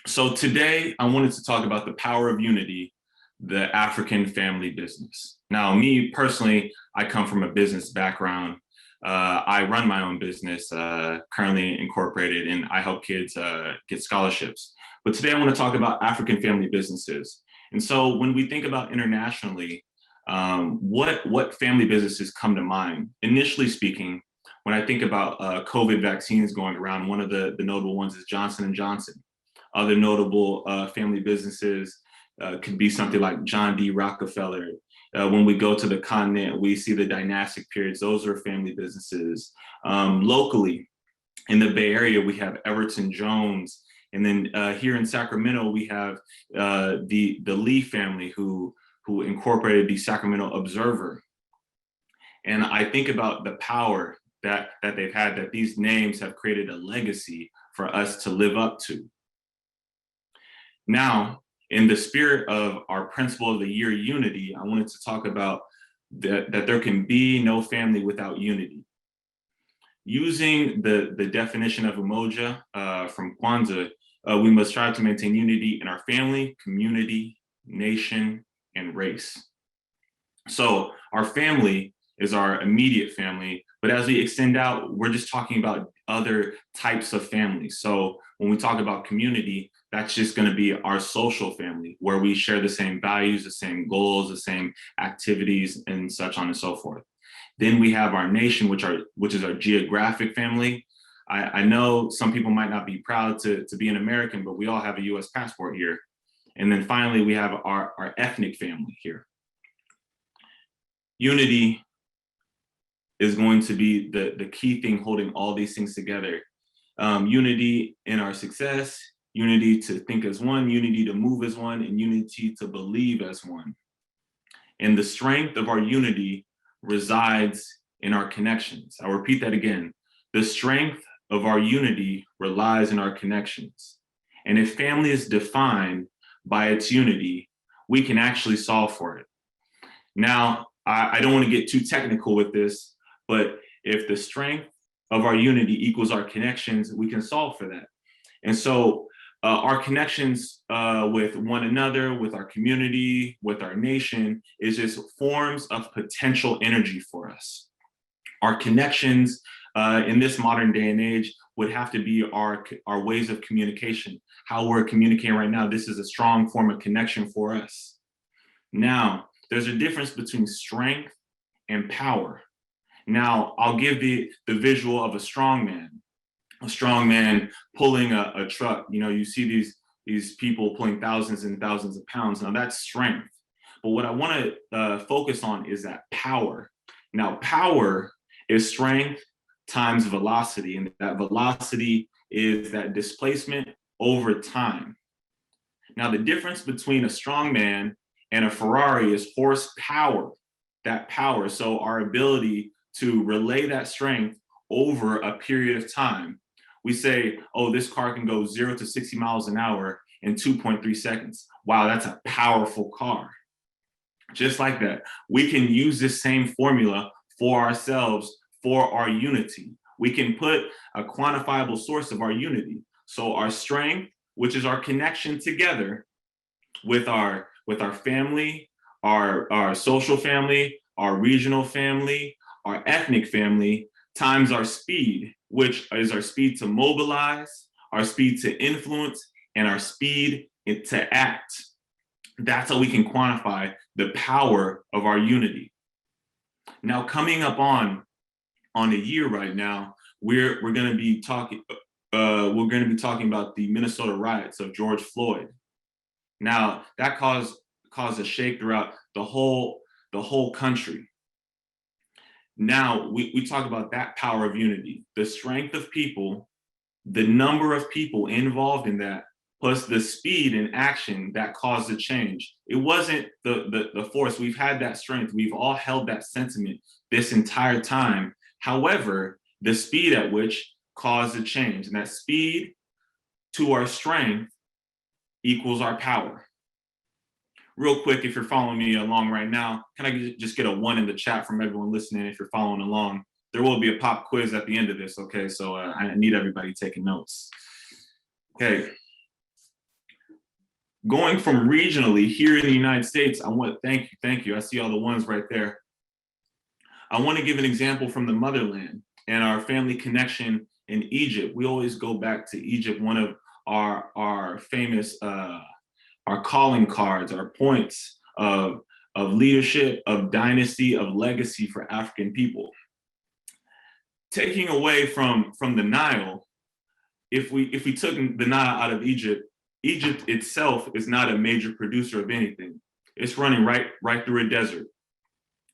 So today, I wanted to talk about the power of unity, the African family business. Now, me personally, I come from a business background. I run my own business, currently incorporated, and I help kids get scholarships. But today I want to talk about African family businesses. And so when we think about internationally, what family businesses come to mind? Initially speaking, when I think about COVID vaccines going around, one of the notable ones is Johnson & Johnson. Other notable family businesses could be something like John D. Rockefeller. When we go to the continent, we see the dynastic periods. Those are family businesses. Locally, in the Bay Area, we have Everton Jones. And then here in Sacramento, we have the Lee family who incorporated the Sacramento Observer. And I think about the power that they've had, that these names have created a legacy for us to live up to. Now, in the spirit of our principle of the year, unity, I wanted to talk about that there can be no family without unity. Using the definition of umoja from Kwanzaa, we must strive to maintain unity in our family, community, nation, and race. So our family is our immediate family, but as we extend out, we're just talking about other types of families. So when we talk about community, that's just going to be our social family, where we share the same values, the same goals, the same activities, and such on and so forth. Then we have our nation, which is our geographic family. I know some people might not be proud to be an American, but we all have a US passport here. And then finally, we have our ethnic family here. Unity is going to be the key thing holding all these things together. Unity in our success, unity to think as one, unity to move as one, and unity to believe as one. And the strength of our unity resides in our connections. I'll repeat that again. The strength of our unity relies in our connections. And if family is defined by its unity, we can actually solve for it. Now, I don't want to get too technical with this, but if the strength of our unity equals our connections, we can solve for that. And so our connections with one another, with our community, with our nation, is just forms of potential energy for us. Our connections in this modern day and age would have to be our ways of communication. How we're communicating right now, this is a strong form of connection for us. Now, there's a difference between strength and power. Now, I'll give the visual of a strong man pulling a truck. You know, you see these people pulling thousands and thousands of pounds. Now that's strength. But what I want to focus on is that power. Now, power is strength times velocity, and that velocity is that displacement over time. Now, the difference between a strong man and a Ferrari is horsepower, that power. So our ability to relay that strength over a period of time. We say, oh, this car can go 0 to 60 miles an hour in 2.3 seconds. Wow, that's a powerful car. Just like that, we can use this same formula for ourselves, for our unity. We can put a quantifiable source of our unity. So our strength, which is our connection together with our with our family, our social family, our regional family, our ethnic family, times our speed, which is our speed to mobilize, our speed to influence, and our speed to act. That's how we can quantify the power of our unity. Now, coming up on a year right now, we're going to be talking about the Minnesota riots of George Floyd. Now, that caused a shake throughout the whole country. Now, we talk about that power of unity, the strength of people, the number of people involved in that, plus the speed and action that caused the change. It wasn't the force. We've had that strength. We've all held that sentiment this entire time. However, the speed at which caused the change, and that speed to our strength equals our power. Real quick, if you're following me along right now, can I just get a 1 in the chat from everyone listening if you're following along? There will be a pop quiz at the end of this, okay? So I need everybody taking notes. Okay. Going from regionally here in the United States, I want to thank you. I see all the ones right there. I want to give an example from the motherland and our family connection in Egypt. We always go back to Egypt, one of our famous our calling cards, our points of leadership, of dynasty, of legacy for African people. Taking away from the Nile, if we took the Nile out of Egypt, Egypt itself is not a major producer of anything. It's running right through a desert.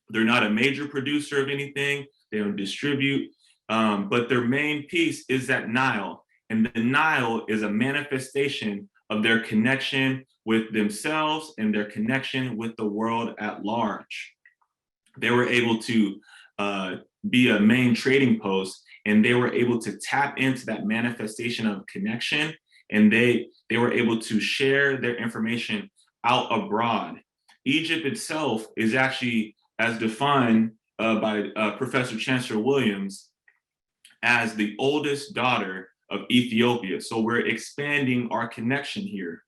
They're not a major producer of anything. They don't distribute, but their main piece is that Nile. And the Nile is a manifestation of their connection with themselves and their connection with the world at large. They were able to be a main trading post, and they were able to tap into that manifestation of connection, and they were able to share their information out abroad. Egypt itself is actually, as defined by Professor Chancellor Williams, as the oldest daughter of Ethiopia. So we're expanding our connection here.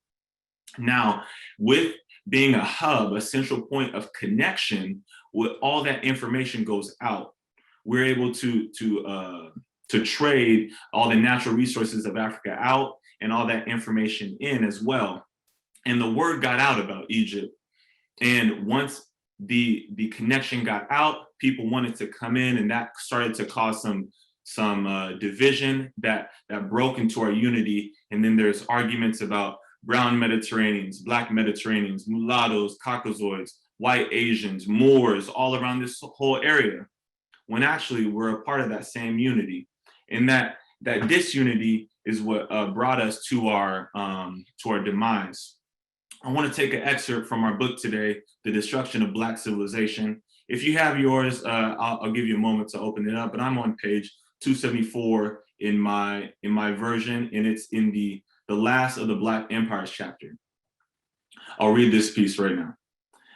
Now, with being a hub, a central point of connection, with all that information goes out, we're able to trade all the natural resources of Africa out and all that information in as well. And the word got out about Egypt. And once the connection got out, people wanted to come in, and that started to cause some division that broke into our unity. And then there's arguments about brown Mediterraneans, black Mediterraneans, mulattoes, Caucasoids, white Asians, Moors, all around this whole area, when actually we're a part of that same unity. And that disunity is what brought us to our demise. I want to take an excerpt from our book today, The Destruction of Black Civilization. If you have yours, I'll give you a moment to open it up, but I'm on page 274 in my version, and it's in the last of the Black Empires chapter. I'll read this piece right now.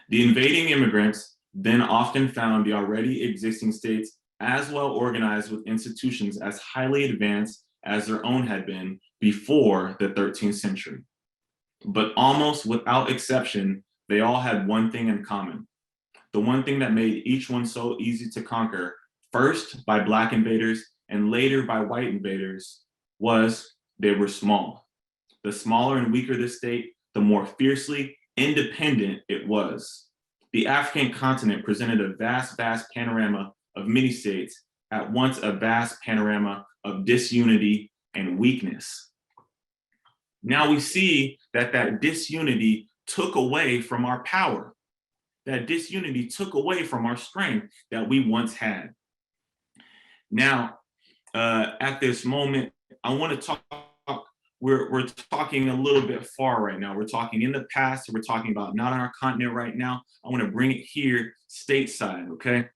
The invading immigrants then often found the already existing states as well organized with institutions as highly advanced as their own had been before the 13th century. But almost without exception, they all had one thing in common. The one thing that made each one so easy to conquer, first by Black invaders and later by white invaders, was they were small. The smaller and weaker the state, the more fiercely independent it was. The African continent presented a vast panorama of many states, at once a vast panorama of disunity and weakness. Now we see that disunity took away from our power. That disunity took away from our strength that we once had. Now, at this moment, I want to talk, we're talking a little bit far right now. We're talking in the past, we're talking about not on our continent right now. I want to bring it here stateside, okay?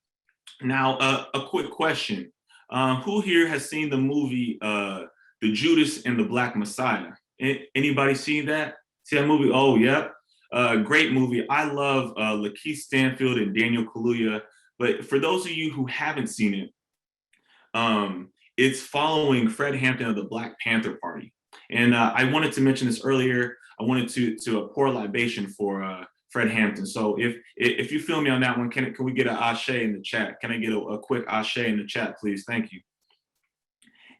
Now, a quick question. Who here has seen the movie, The Judas and the Black Messiah? Anybody seen that? See that movie? Oh, yeah. Great movie. I love Lakeith Stanfield and Daniel Kaluuya. But for those of you who haven't seen it, it's following Fred Hampton of the Black Panther Party. And I wanted to mention this earlier. I wanted to pour a libation for Fred Hampton. So if you feel me on that one, can we get an ashe in the chat? Can I get a quick ashe in the chat, please? Thank you.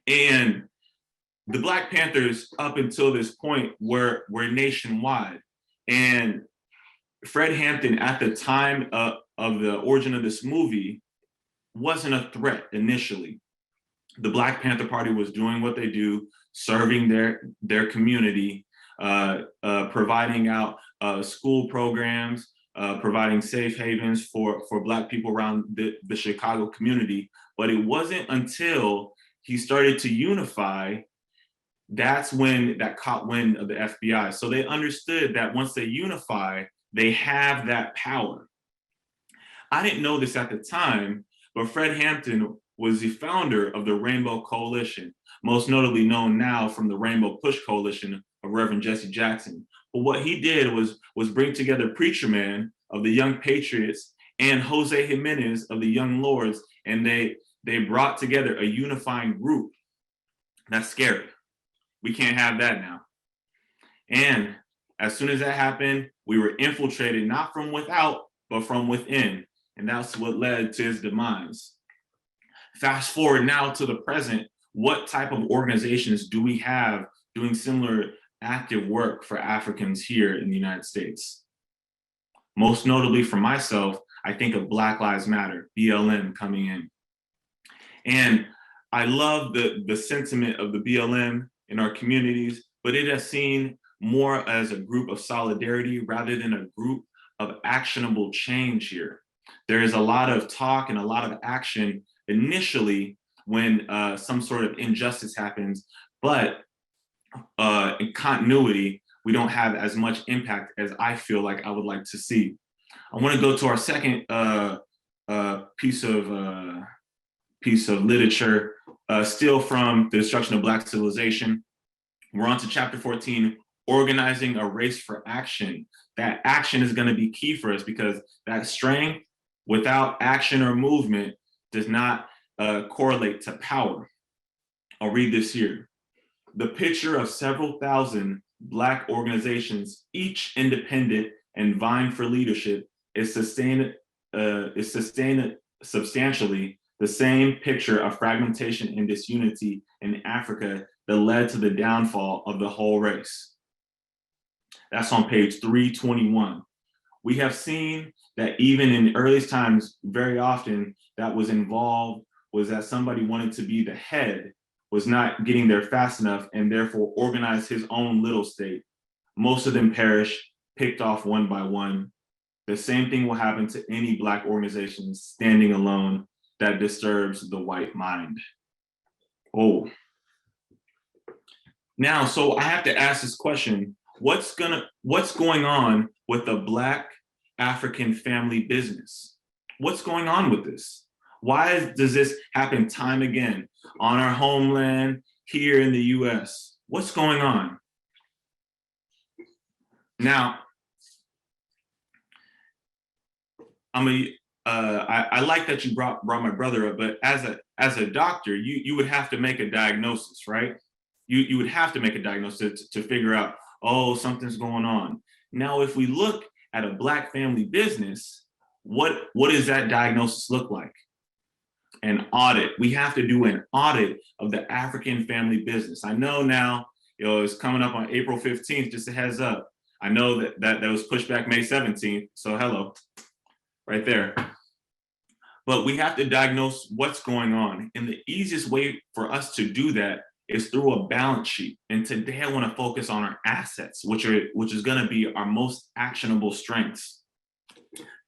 And the Black Panthers up until this point were nationwide. And Fred Hampton at the time of the origin of this movie wasn't a threat initially. The Black Panther Party was doing what they do, serving their community, providing out school programs, providing safe havens for Black people around the Chicago community. But it wasn't until he started to unify, that's when that caught wind of the FBI. So they understood that once they unify, they have that power. I didn't know this at the time, but Fred Hampton was the founder of the Rainbow Coalition, most notably known now from the Rainbow Push Coalition of Reverend Jesse Jackson. But what he did was bring together Preacher Man of the Young Patriots and Jose Jimenez of the Young Lords, and they brought together a unifying group. That's scary. We can't have that now. And as soon as that happened, we were infiltrated, not from without, but from within. And that's what led to his demise. Fast forward now to the present, what type of organizations do we have doing similar active work for Africans here in the United States? Most notably for myself, I think of Black Lives Matter, BLM coming in. And I love the sentiment of the BLM in our communities, but it is seen more as a group of solidarity rather than a group of actionable change here. There is a lot of talk and a lot of action initially when some sort of injustice happens, but in continuity, we don't have as much impact as I feel like I would like to see. I want to go to our second piece of literature, still from The Destruction of Black Civilization. We're on to chapter 14, Organizing a Race for Action. That action is going to be key for us because that strength without action or movement does not correlate to power. I'll read this here. The picture of several thousand Black organizations, each independent and vying for leadership, is sustained substantially the same picture of fragmentation and disunity in Africa that led to the downfall of the whole race. That's on page 321. We have seen that even in earliest times, very often that was involved was that somebody wanted to be the head, was not getting there fast enough, and therefore organized his own little state. Most of them perish, picked off one by one. The same thing will happen to any Black organization standing alone that disturbs the white mind. Oh. Now, so I have to ask this question. What's going on with the Black African family business? What's going on with this? Why does this happen time again on our homeland here in the US? What's going on? Now, I like that you brought my brother up, but as a doctor, you would have to make a diagnosis, right? You would have to make a diagnosis to figure out, oh, something's going on. Now, if we look at a Black family business, what does that diagnosis look like? An audit. We have to do an audit of the African family business. I know now, it's coming up on April 15th, just a heads up. I know that was pushed back May 17th, so hello, right there. But we have to diagnose what's going on. And the easiest way for us to do that is through a balance sheet. And today I want to focus on our assets, which is going to be our most actionable strengths.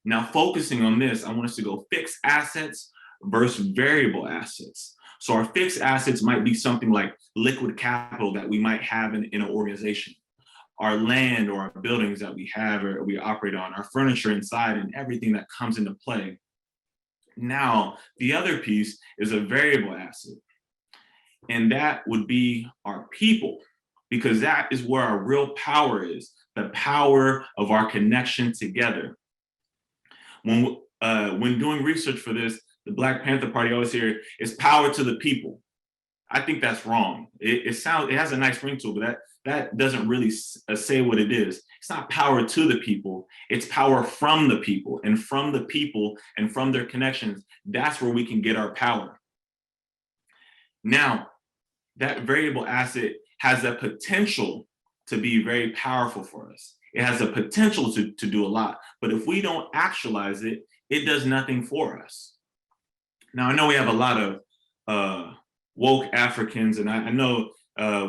Now, focusing on this, I want us to go fixed assets versus variable assets. So our fixed assets might be something like liquid capital that we might have in an organization, our land or our buildings that we have or we operate on, our furniture inside and everything that comes into play. Now, the other piece is a variable asset, and that would be our people, because that is where our real power is, the power of our connection together. When doing research for this, the Black Panther Party always hear is power to the people. I think that's wrong. It has a nice ring to it, but that doesn't really say what it is. It's not power to the people, it's power from the people, and from the people and from their connections. That's where we can get our power. Now, that variable asset has the potential to be very powerful for us. It has the potential to do a lot, but if we don't actualize it, it does nothing for us. Now, I know we have a lot of woke Africans, and I know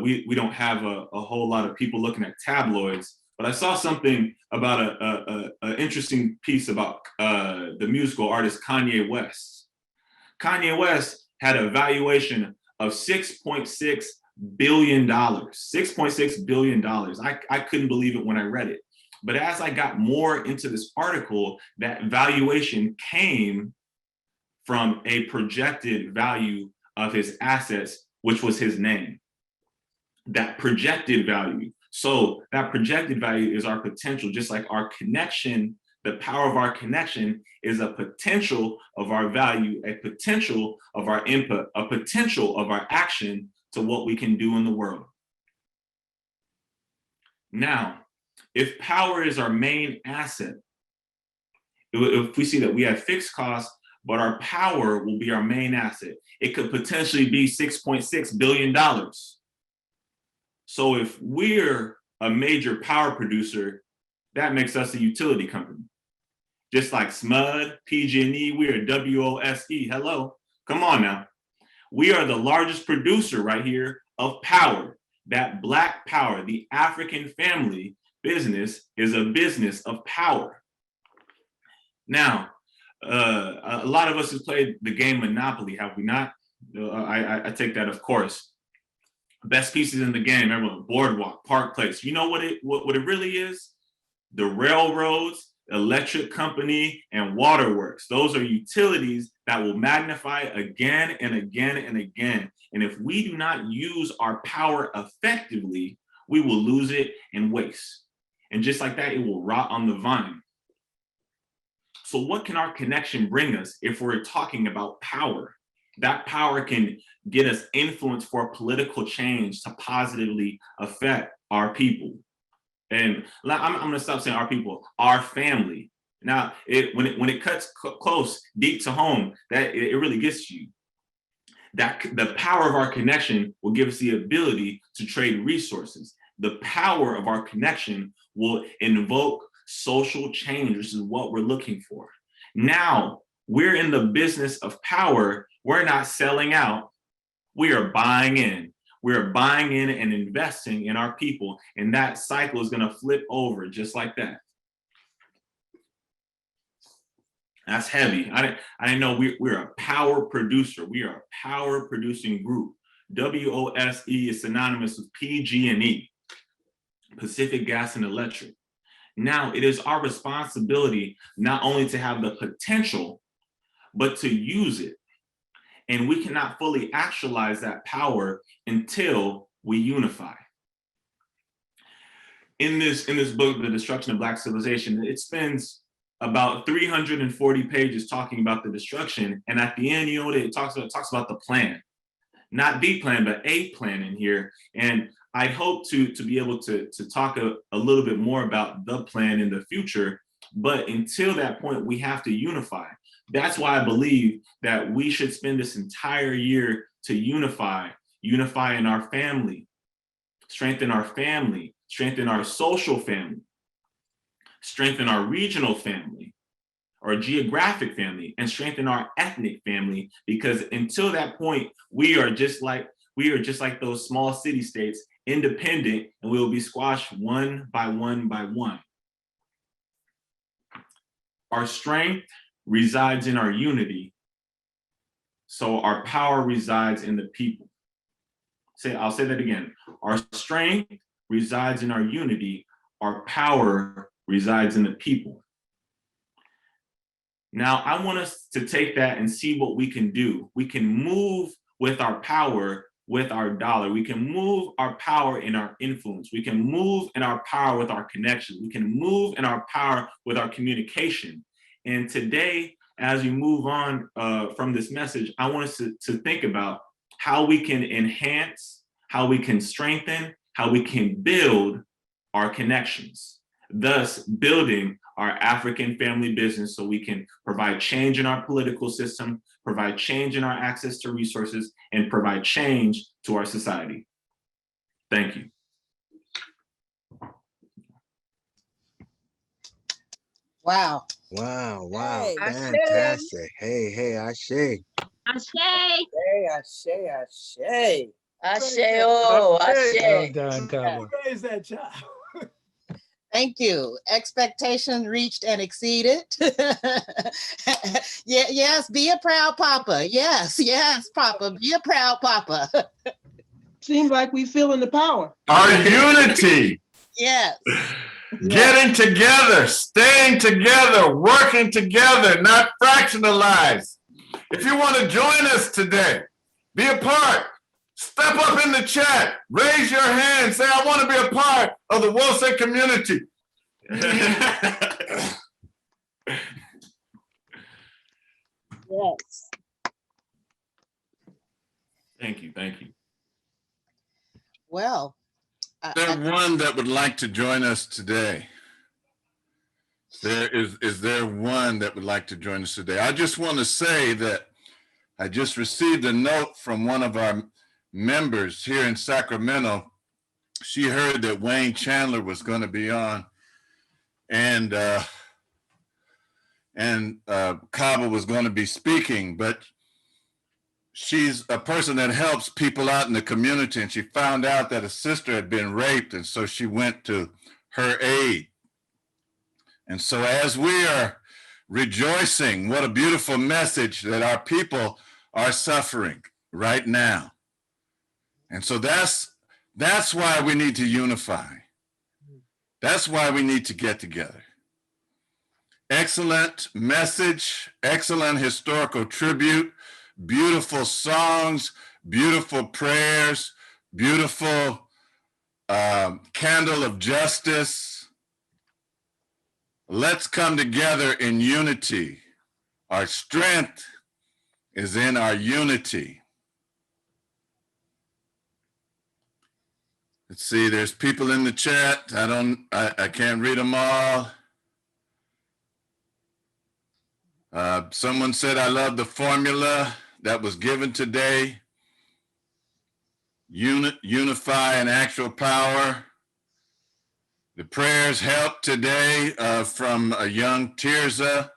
we don't have a whole lot of people looking at tabloids, but I saw something about an interesting piece about the musical artist Kanye West. Kanye West had a valuation of $6.6 billion, $6.6 billion. I couldn't believe it when I read it. But as I got more into this article, that valuation came from a projected value of his assets, which was his name. That projected value. So that projected value is our potential, just like our connection. The power of our connection is a potential of our value, a potential of our input, a potential of our action to what we can do in the world. Now, if power is our main asset, if we see that we have fixed costs, but our power will be our main asset, it could potentially be $6.6 billion. So if we're a major power producer, that makes us a utility company. Just like SMUD, PG&E, we are WOSE. Hello, come on now. We are the largest producer right here of power. That Black power, the African family business, is a business of power. Now, a lot of us have played the game Monopoly, have we not? I take that, of course. Best pieces in the game, everyone, Boardwalk, Park Place. You know what it really is? The railroads, electric company, and waterworks. Those are utilities that will magnify again and again and again. And if we do not use our power effectively, we will lose it and waste. And just like that, it will rot on the vine. So what can our connection bring us if we're talking about power? That power can get us influence for political change to positively affect our people. And I'm gonna stop saying our people, our family. Now, when it cuts close, deep to home, that it really gets you. That the power of our connection will give us the ability to trade resources. The power of our connection will invoke social change, which is what we're looking for. Now, we're in the business of power. We're not selling out. We are buying in. We're buying in and investing in our people. And that cycle is going to flip over just like that. That's heavy. I didn't know we're a power producer. We are a power producing group. WOSE is synonymous with PG&E, Pacific Gas and Electric. Now, it is our responsibility not only to have the potential, but to use it. And we cannot fully actualize that power until we unify. In this book, The Destruction of Black Civilization, it spends about 340 pages talking about the destruction. And at the end, you know what it talks about? It talks about the plan. Not the plan, but a plan in here. And I hope to be able to talk a little bit more about the plan in the future. But until that point, we have to unify. That's why I believe that we should spend this entire year to unify in our family, strengthen our family, strengthen our social family, strengthen our regional family, our geographic family, and strengthen our ethnic family. Because until that point, we are just like those small city states, independent, and we will be squashed one by one by one. Our strength resides in our unity, so our power resides in the people. I'll say that again. Our strength resides in our unity, our power resides in the people. Now, I want us to take that and see what we can do. We can move with our power, with our dollar. We can move our power in our influence. We can move in our power with our connections. We can move in our power with our communication. And today, as we move on from this message, I want us to think about how we can enhance, how we can strengthen, how we can build our connections, thus building our African family business so we can provide change in our political system, provide change in our access to resources, and provide change to our society. Thank you. Wow. Wow, wow, Hey. fantastic. Hey, hey, Ashe. Ashe. Hey, Ashe, Ashe. Ashe, oh, Well done, Kaba. Raise that child. Thank you. Expectation reached and exceeded. Yeah, yes, be a proud papa. Yes, yes, papa, be a proud papa. Seems like we feeling the power. Our unity, Yes. getting together, staying together, working together, not fractionalized. If you want to join us today, be a part. Step up in the chat, raise your hand, say, I want to be a part of the Wose community. Yes. Thank you, thank you. Well, There's one that would like to join us today. Is there one that would like to join us today? I just want to say that I just received a note from one of our members here in Sacramento. She heard that Wayne Chandler was going to be on, and Kaba was going to be speaking, but she's a person that helps people out in the community, and she found out that a sister had been raped, and so she went to her aid. And so as we are rejoicing, what a beautiful message that our people are suffering right now. And so that's why we need to unify. That's why we need to get together. Excellent message, excellent historical tribute, beautiful songs, beautiful prayers, beautiful candle of justice. Let's come together in unity. Our strength is in our unity. Let's see, there's people in the chat. I can't read them all. Someone said, I love the formula that was given today. Unify and actual power. The prayers helped today from a young Tirza.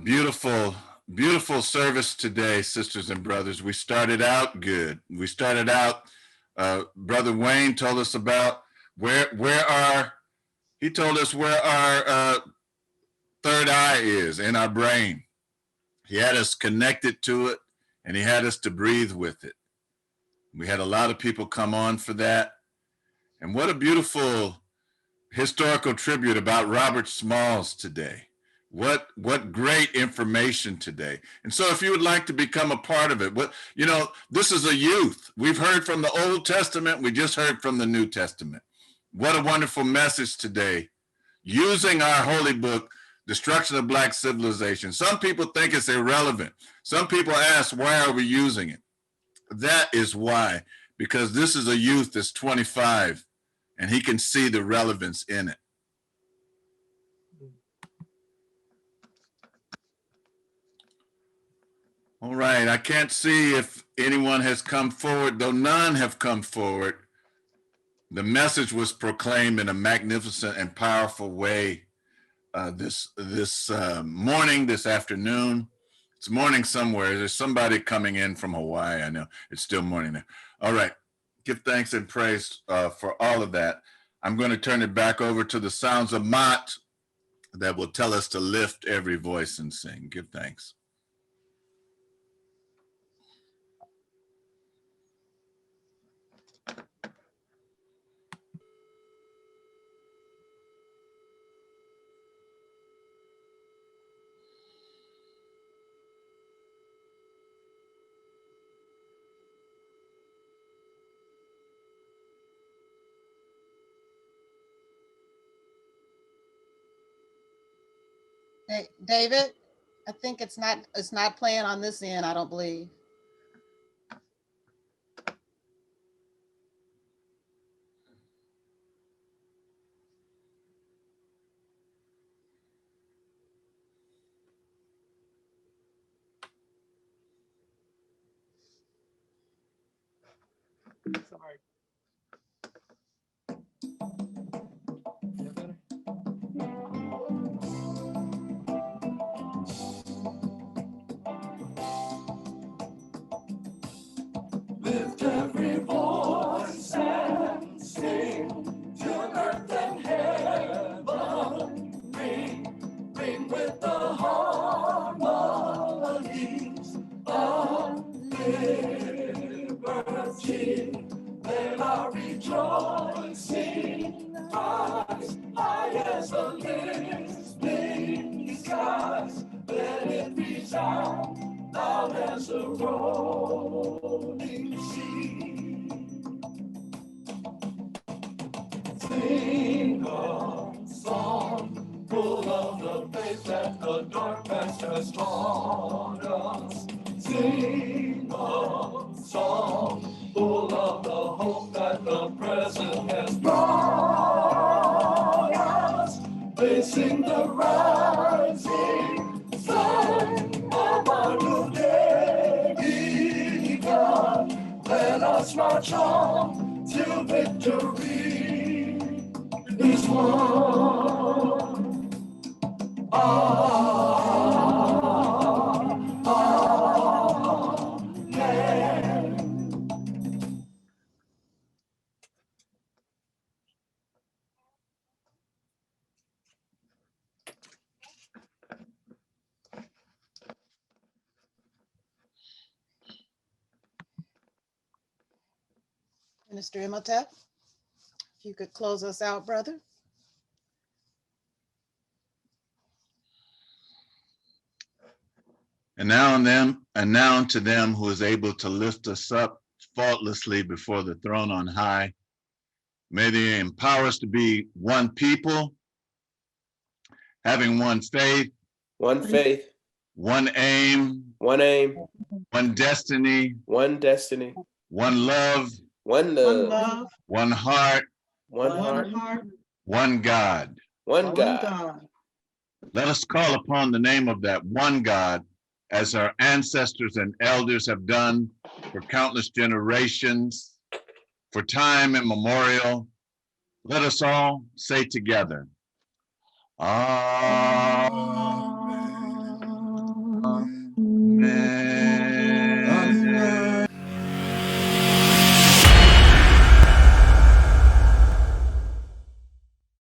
Beautiful, beautiful service today, sisters and brothers. We started out good. We started out, Brother Wayne told us about he told us where our third eye is in our brain. He had us connected to it, and he had us to breathe with it. We had a lot of people come on for that. And what a beautiful historical tribute about Robert Smalls today. What great information today. And so if you would like to become a part of it, this is a youth. We've heard from the Old Testament. We just heard from the New Testament. What a wonderful message today. Using our holy book, Destruction of Black Civilization. Some people think it's irrelevant. Some people ask, why are we using it? That is why, because this is a youth that's 25 and he can see the relevance in it. All right, I can't see if anyone has come forward, though none have come forward. The message was proclaimed in a magnificent and powerful way this morning, this afternoon. It's morning somewhere. There's somebody coming in from Hawaii. I know it's still morning there. All right, give thanks and praise for all of that. I'm going to turn it back over to the sounds of Mott that will tell us to lift every voice and sing. Give thanks. Hey, David, I think it's not playing on this end, I don't believe. Sorry. Lift every voice and sing till earth and heaven ring, ring with the harmonies of liberty. Let our rejoicing rise high as the listening skies. Let it resound loud as the rolling sea. Sing a song full of the faith that the dark past has taught us. Sing a song full of the hope that the present has brought us. Facing the rising sun of our new day begun. Let us march on till victory is won. Amen. Minister Imhotep, if you could close us out, brother. And now to them who is able to lift us up faultlessly before the throne on high. May they empower us to be one people, having one faith, one aim, one destiny, one one love, one heart, one God. Let us call upon the name of that one God as our ancestors and elders have done for countless generations, for time immemorial. Let us all say together, Amen.